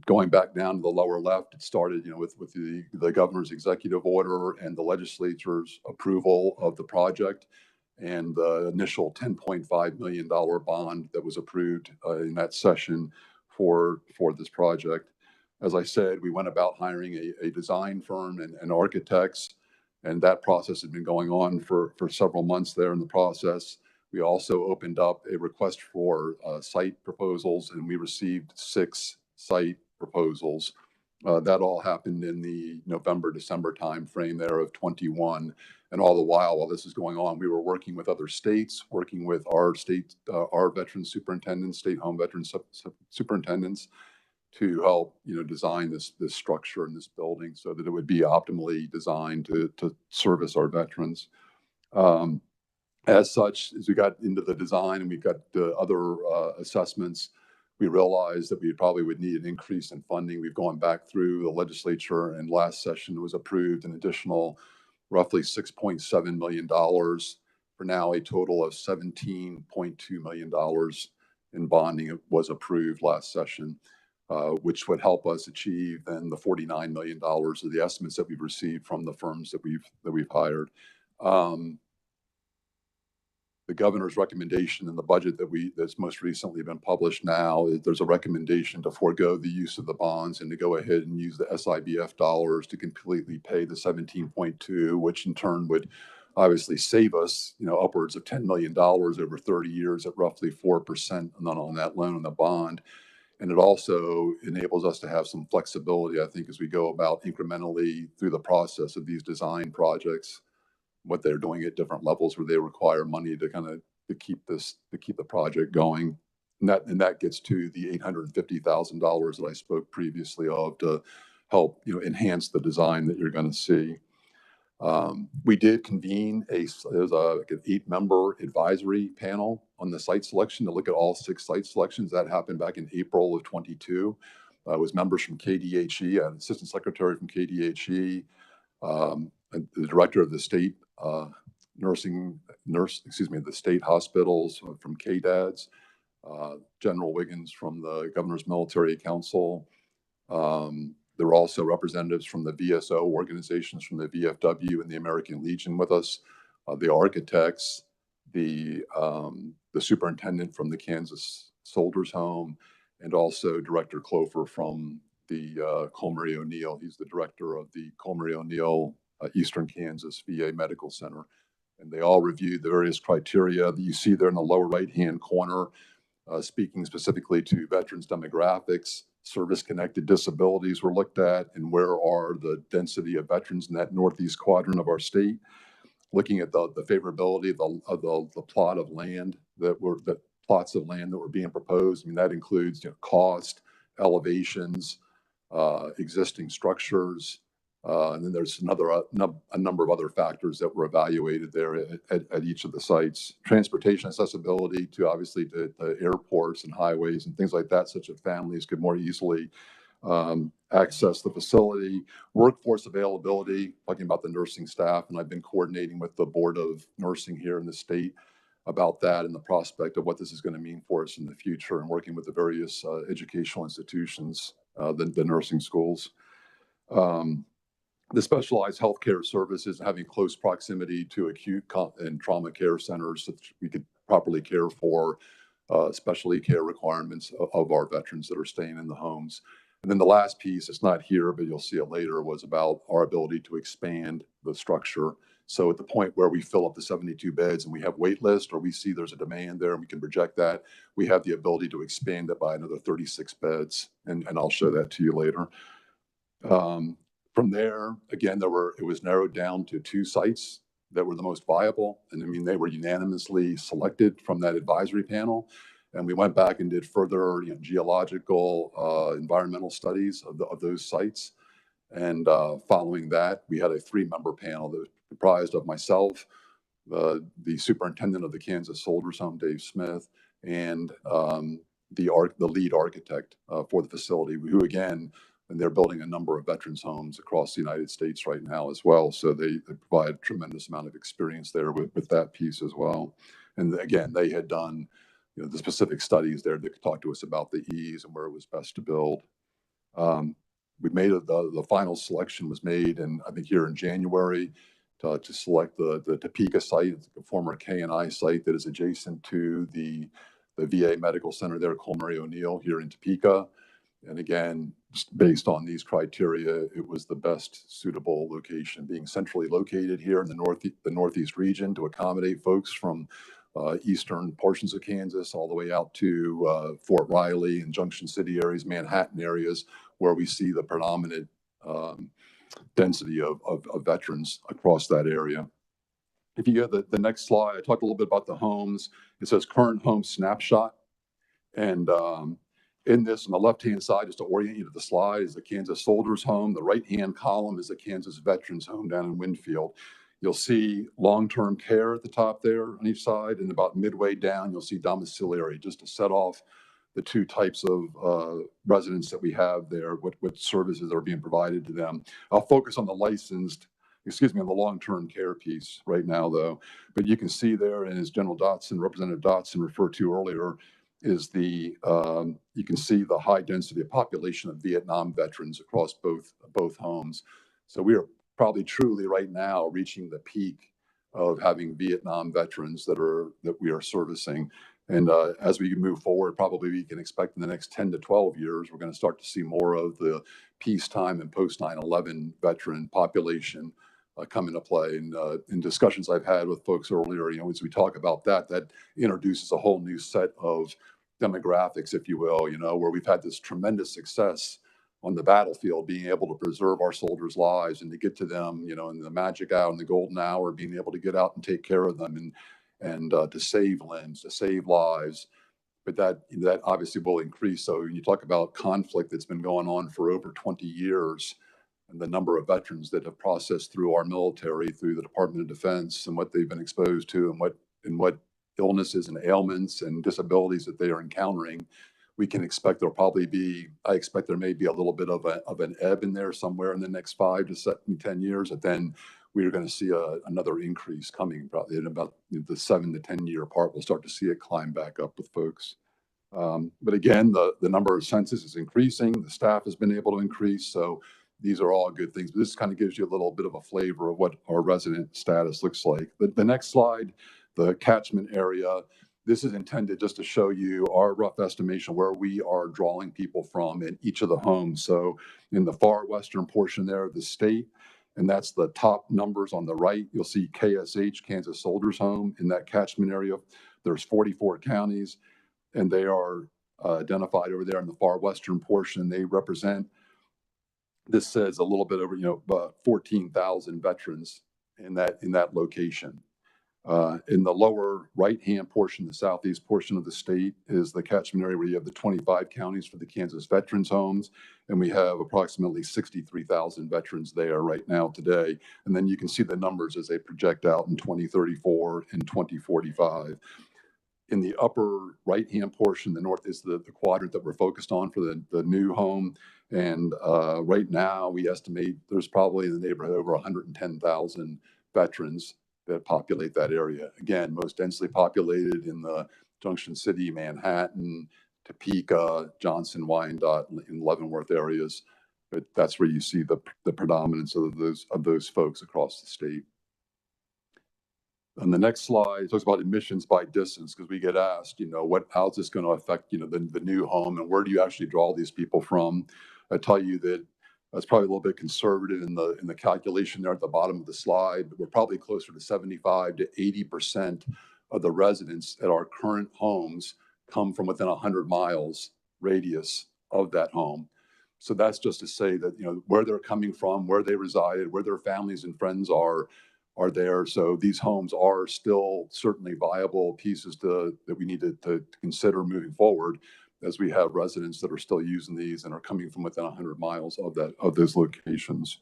Speaker 2: Going back down to the lower left, it started, with the governor's executive order and the legislature's approval of the project, and the initial $10.5 million bond that was approved in that session for this project. As I said, we went about hiring a design firm and architects, and that process had been going on for several months there in the process. We also opened up a request for site proposals, and we received 6 site proposals. That all happened in the November, December timeframe there of 21. And all the while this is going on, we were working with other states, working with our state, our veteran superintendents, state home veteran superintendents, to help design this structure and this building so that it would be optimally designed to service our veterans. As such, as we got into the design and we got the other assessments, we realized that we probably would need an increase in funding. We've gone back through the legislature, and last session was approved an additional roughly $6.7 million, for now a total of $17.2 million in bonding was approved last session, which would help us achieve then the $49 million of the estimates that we've received from the firms that we've hired. The governor's recommendation in the budget that's most recently been published now, there's a recommendation to forego the use of the bonds and to go ahead and use the SIBF dollars to completely pay the 17.2, which in turn would obviously save us, upwards of $10 million over 30 years at roughly 4% on that loan and the bond. And it also enables us to have some flexibility, I think, as we go about incrementally through the process of these design projects, what they're doing at different levels where they require money to keep the project going. And that gets to the $850,000 that I spoke previously of to help, enhance the design that you're going to see. We did convene there's an 8-member advisory panel on the site selection to look at all 6 site selections. That happened back in April of 22. It was members from KDHE, an assistant secretary from KDHE, the director of the state the state hospitals from KDADS, General Wiggins from the Governor's Military Council. There were also representatives from the VSO organizations, from the VFW and the American Legion with us, the architects, the superintendent from the Kansas Soldiers Home, and also Director Clover from the Cole-Marie O'Neill. He's the director of the Cole-Marie O'Neill Eastern Kansas VA Medical Center. And they all reviewed the various criteria that you see there in the lower right-hand corner, speaking specifically to veterans demographics. Service-connected disabilities were looked at, and where are the density of veterans in that northeast quadrant of our state. Looking at the favorability of the plot of land that plots of land that were being proposed. I mean, that includes, cost, elevations, existing structures, and then there's a number of other factors that were evaluated there at each of the sites. Transportation accessibility to obviously the airports and highways and things like that, such that families could more easily access the facility. Workforce availability, talking about the nursing staff, and I've been coordinating with the Board of Nursing here in the state about that and the prospect of what this is going to mean for us in the future, and working with the various educational institutions, the nursing schools. The specialized healthcare services, having close proximity to acute and trauma care centers so that we could properly care for specialty care requirements of our veterans that are staying in the homes. And then the last piece, it's not here, but you'll see it later, was about our ability to expand the structure. So at the point where we fill up the 72 beds and we have wait list, or we see there's a demand there and we can project that, we have the ability to expand it by another 36 beds. And I'll show that to you later. From there, again, it was narrowed down to 2 sites that were the most viable. And I mean, they were unanimously selected from that advisory panel. And we went back and did further geological, environmental studies of those sites. And following that, we had a 3-member panel that was comprised of myself, the superintendent of the Kansas Soldiers Home, Dave Smith, and the lead architect for the facility, who again, and they're building a number of veterans homes across the United States right now as well. So they provide a tremendous amount of experience there with that piece as well. And again, they had done the specific studies there that could talk to us about the ease and where it was best to build. We made the final selection was made, and I think here in January, to select the Topeka site, the former K&I site that is adjacent to the VA Medical Center there, Cole Murray O'Neill here in Topeka. And again, just based on these criteria, it was the best suitable location, being centrally located here in the Northeast region to accommodate folks from eastern portions of Kansas all the way out to Fort Riley and Junction City areas, Manhattan areas, where we see the predominant density of veterans across that area. If you go to the next slide, I talked a little bit about the homes. It says current home snapshot. And in this, on the left-hand side, just to orient you to the slide, is the Kansas Soldiers Home. The right-hand column is the Kansas Veterans Home down in Winfield. You'll see long-term care at the top there on each side, and about midway down, you'll see domiciliary, just to set off the 2 types of residents that we have there, what services are being provided to them. I'll focus on the on the long-term care piece right now, though. But you can see there, and as Representative Dotson referred to earlier, is you can see the high density of population of Vietnam veterans across both homes. So we are probably truly right now reaching the peak of having Vietnam veterans that we are servicing. And as we move forward, probably we can expect in the next 10 to 12 years, we're going to start to see more of the peacetime and post 9/11 veteran population come into play. And in discussions I've had with folks earlier, as we talk about that introduces a whole new set of demographics, if you will, where we've had this tremendous success on the battlefield, being able to preserve our soldiers' lives and to get to them, in the magic hour and the golden hour, being able to get out and take care of them and to save limbs, to save lives. But that obviously will increase. So when you talk about conflict that's been going on for over 20 years, and the number of veterans that have processed through our military, through the Department of Defense, and what they've been exposed to, and what illnesses and ailments and disabilities that they are encountering, we can expect I expect there may be a little bit of an ebb in there somewhere in the next 5 to 10 years, and then we are going to see another increase coming probably in about the 7 to 10 year part. We'll start to see it climb back up with folks. But again, the number of census is increasing. The staff has been able to increase. So these are all good things. But this kind of gives you a little bit of a flavor of what our resident status looks like. The next slide, the catchment area. This is intended just to show you our rough estimation where we are drawing people from in each of the homes. So in the far western portion there of the state, and that's the top numbers on the right, you'll see KSH, Kansas Soldiers Home, in that catchment area. There's 44 counties, and they are identified over there in the far western portion. They represent, this says a little bit over, about 14,000 veterans in that location. In the lower right-hand portion, the southeast portion of the state, is the catchment area where you have the 25 counties for the Kansas Veterans Homes. And we have approximately 63,000 veterans there right now today. And then you can see the numbers as they project out in 2034 and 2045. In the upper right-hand portion, the north is the quadrant that we're focused on for the new home. And right now, we estimate there's probably in the neighborhood over 110,000 veterans that populate that area. Again, most densely populated in the Junction City, Manhattan, Topeka, Johnson, Wyandotte, and Leavenworth areas. But that's where you see the predominance of those folks across the state. On the next slide, it talks about emissions by distance, because we get asked, how's this going to affect, the new home, and where do you actually draw these people from? I tell you that that's probably a little bit conservative in the calculation there at the bottom of the slide, but we're probably closer to 75 to 80% of the residents at our current homes come from within 100 miles radius of that home. So that's just to say that, where they're coming from, where they resided, where their families and friends are there. So these homes are still certainly viable pieces that we need to consider moving forward, as we have residents that are still using these and are coming from within 100 miles of those locations.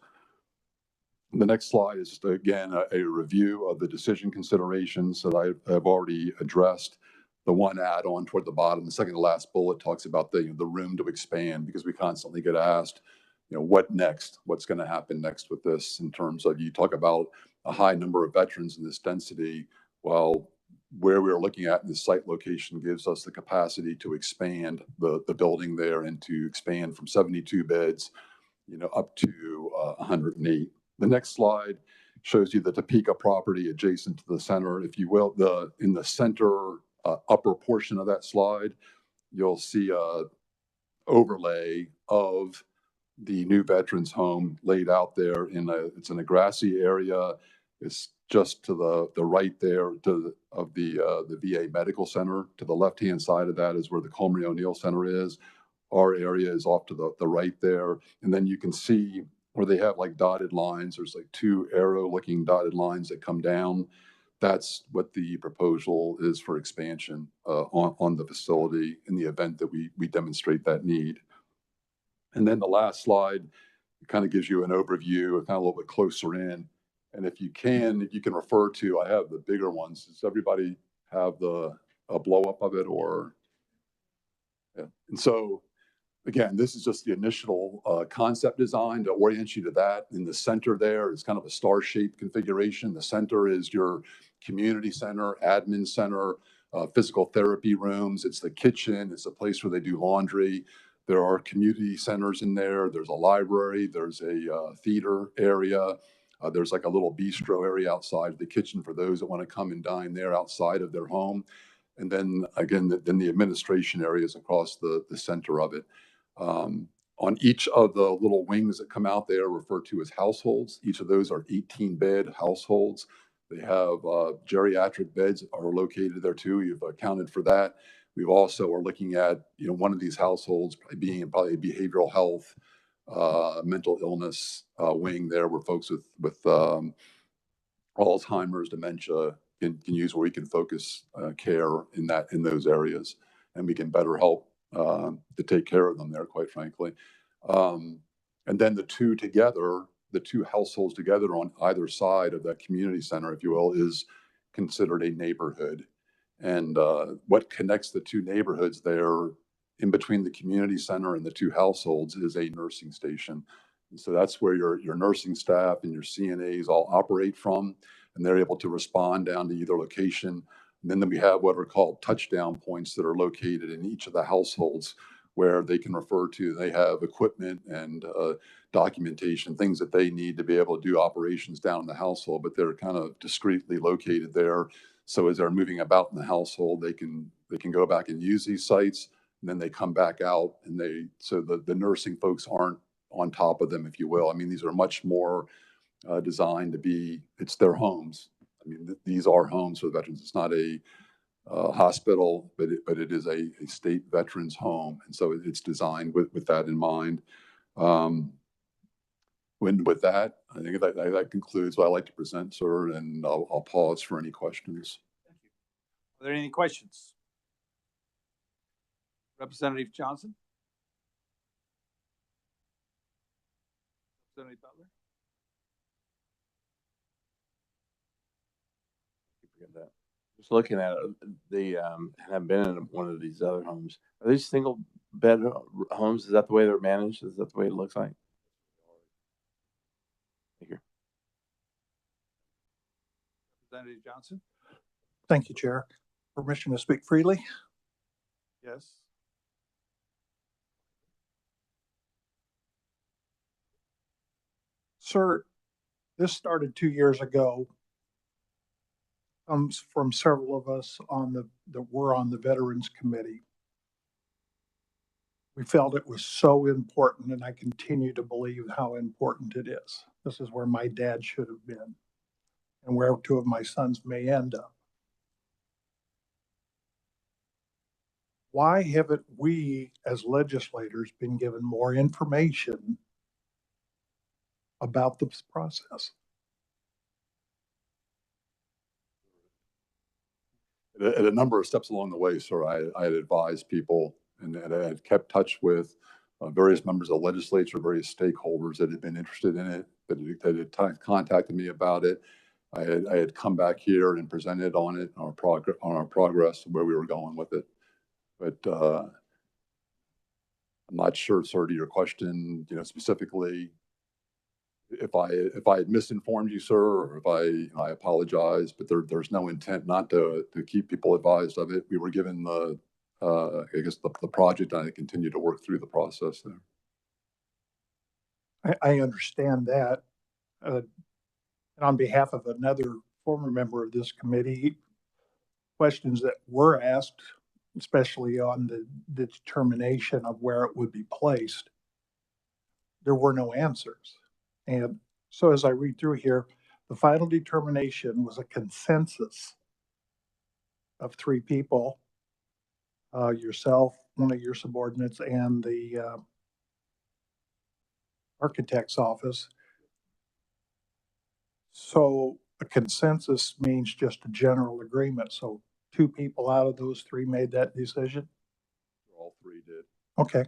Speaker 2: The next slide is just, again, a review of the decision considerations that I've already addressed. The one add-on toward the bottom, the second to last bullet, talks about the room to expand, because we constantly get asked, what next? What's going to happen next with this, in terms of, you talk about a high number of veterans in this density. Well, where we're looking at in the site location gives us the capacity to expand the building there, and to expand from 72 beds, up to 108. The next slide shows you the Topeka property adjacent to the center, if you will. In the center upper portion of that slide, you'll see a overlay of the new veterans home laid out there it's in a grassy area. It's just to the right there of the VA Medical Center. To the left-hand side of that is where the Comrie O'Neill Center is. Our area is off to the right there. And then you can see where they have like dotted lines. There's like two arrow-looking dotted lines that come down. That's what the proposal is for expansion on the facility, in the event that we demonstrate that need. And then the last slide kind of gives you an overview, kind of a little bit closer in. And if you can refer to, I have the bigger ones. Does everybody have a blow up of it, or? Yeah. And so, again, this is just the initial concept design to orient you to that. In the center there is kind of a star-shaped configuration. The center is your community center, admin center, physical therapy rooms. It's the kitchen. It's a place where they do laundry. There are community centers in there. There's a library. There's a theater area. There's like a little bistro area outside the kitchen for those that want to come and dine there outside of their home. And then again, the administration areas across the center of it. On each of the little wings that come out there, referred to as households. Each of those are 18-bed households. They have geriatric beds are located there too. You've accounted for that. We've also are looking at, one of these households being probably a behavioral health, mental illness wing there, where folks with Alzheimer's, dementia can use, where we can focus care in those areas, and we can better help to take care of them there, quite frankly. And then the two households together on either side of that community center, if you will, is considered a neighborhood. And what connects the two neighborhoods there, in between the community center and the two households, is a nursing station. And so that's where your nursing staff and your CNAs all operate from, and they're able to respond down to either location. And then we have what are called touchdown points that are located in each of the households, where they can refer to. They have equipment and documentation, things that they need to be able to do operations down in the household, but they're kind of discreetly located there. So as they're moving about in the household, they can go back and use these sites, and then they come back out, and so the nursing folks aren't on top of them, if you will. I mean, these are much more designed to be, it's their homes. I mean, these are homes for the veterans. It's not a hospital, but it is a state veterans home. And so it's designed with that in mind. With that, I think that concludes what I'd like to present, sir, and I'll pause for any questions.
Speaker 1: Thank you. Are there any questions? Representative Johnson? Representative Butler?
Speaker 5: Just looking at it, have been in one of these other homes. Are these single bed homes? Is that the way they're managed? Is that the way it looks like? Thank you.
Speaker 1: Representative Johnson?
Speaker 3: Thank you, Chair. Permission to speak freely?
Speaker 1: Yes.
Speaker 3: Sir, this started 2 years ago. Comes from several of us that were on the Veterans Committee. We felt it was so important, and I continue to believe how important it is. This is where my dad should have been, and where 2 of my sons may end up. Why haven't we, as legislators, been given more information about this process?
Speaker 2: At a number of steps along the way, sir, I had advised people and I had kept touch with various members of the legislature, various stakeholders that had been interested in it, that had contacted me about it. I had come back here and presented on it, on our progress, where we were going with it. But I'm not sure, sir, to your question, specifically, if I had misinformed you, sir, or if I apologize, but there's no intent not to keep people advised of it. We were given the project, and I continue to work through the process there.
Speaker 3: I understand that. And on behalf of another former member of this committee, questions that were asked, especially on the determination of where it would be placed, there were no answers. And so as I read through here, the final determination was a consensus of 3 people, yourself, one of your subordinates, and the architect's office. So a consensus means just a general agreement. So 2 people out of those 3 made that decision?
Speaker 2: All 3 did.
Speaker 3: Okay.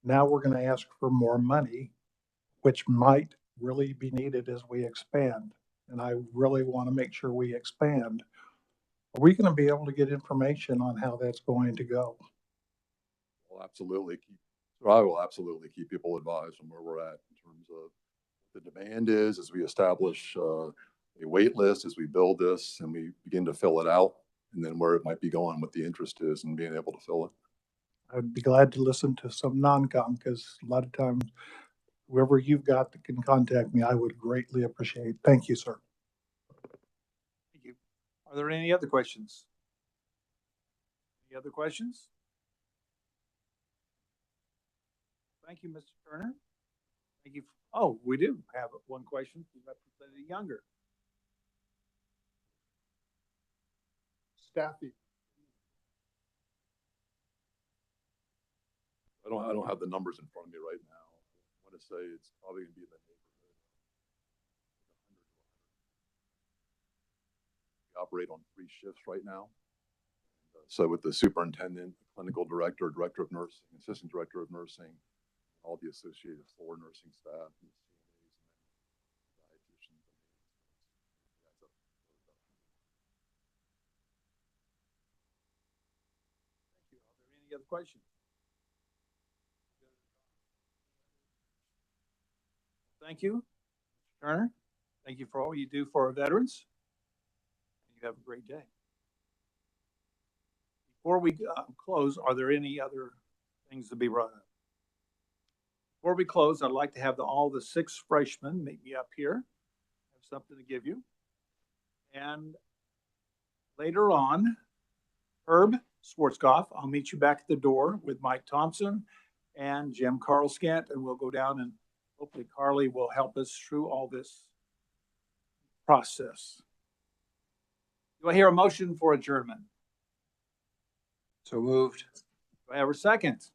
Speaker 3: Now we're going to ask for more money, which might really be needed as we expand. And I really want to make sure we expand. Are we going to be able to get information on how that's going to go?
Speaker 2: I will absolutely keep people advised on where we're at in terms of the demand is as we establish a wait list, as we build this and we begin to fill it out, and then where it might be going, what the interest is, and being able to fill it.
Speaker 3: I'd be glad to listen to some non-com, because a lot of times, whoever you've got that can contact me, I would greatly appreciate. Thank you, sir.
Speaker 1: Thank you. Are there any other questions? Any other questions? Thank you, Mr. Turner. Thank you. Oh, we do have one question from Representative Younger.
Speaker 3: Staffy.
Speaker 2: I don't have the numbers in front of me right now. I want to say it's probably going to be in the neighborhood. We operate on 3 shifts right now. So with the superintendent, clinical director, director of nursing, assistant director of nursing, all the associated floor nursing staff, and dietitians.
Speaker 1: Thank you. Are there any other questions? Thank you, Mr. Turner. Thank you for all you do for our veterans. You have a great day. Before we close, are there any other things to be brought up? Before we close, I'd like to have all the 6 freshmen meet me up here. I have something to give you. And later on, Herb Schwarzkopf, I'll meet you back at the door with Mike Thompson and Jim Carlscant, and we'll go down and hopefully Carly will help us through all this process. Do I hear a motion for adjournment?
Speaker 4: So moved.
Speaker 1: Do I have a second?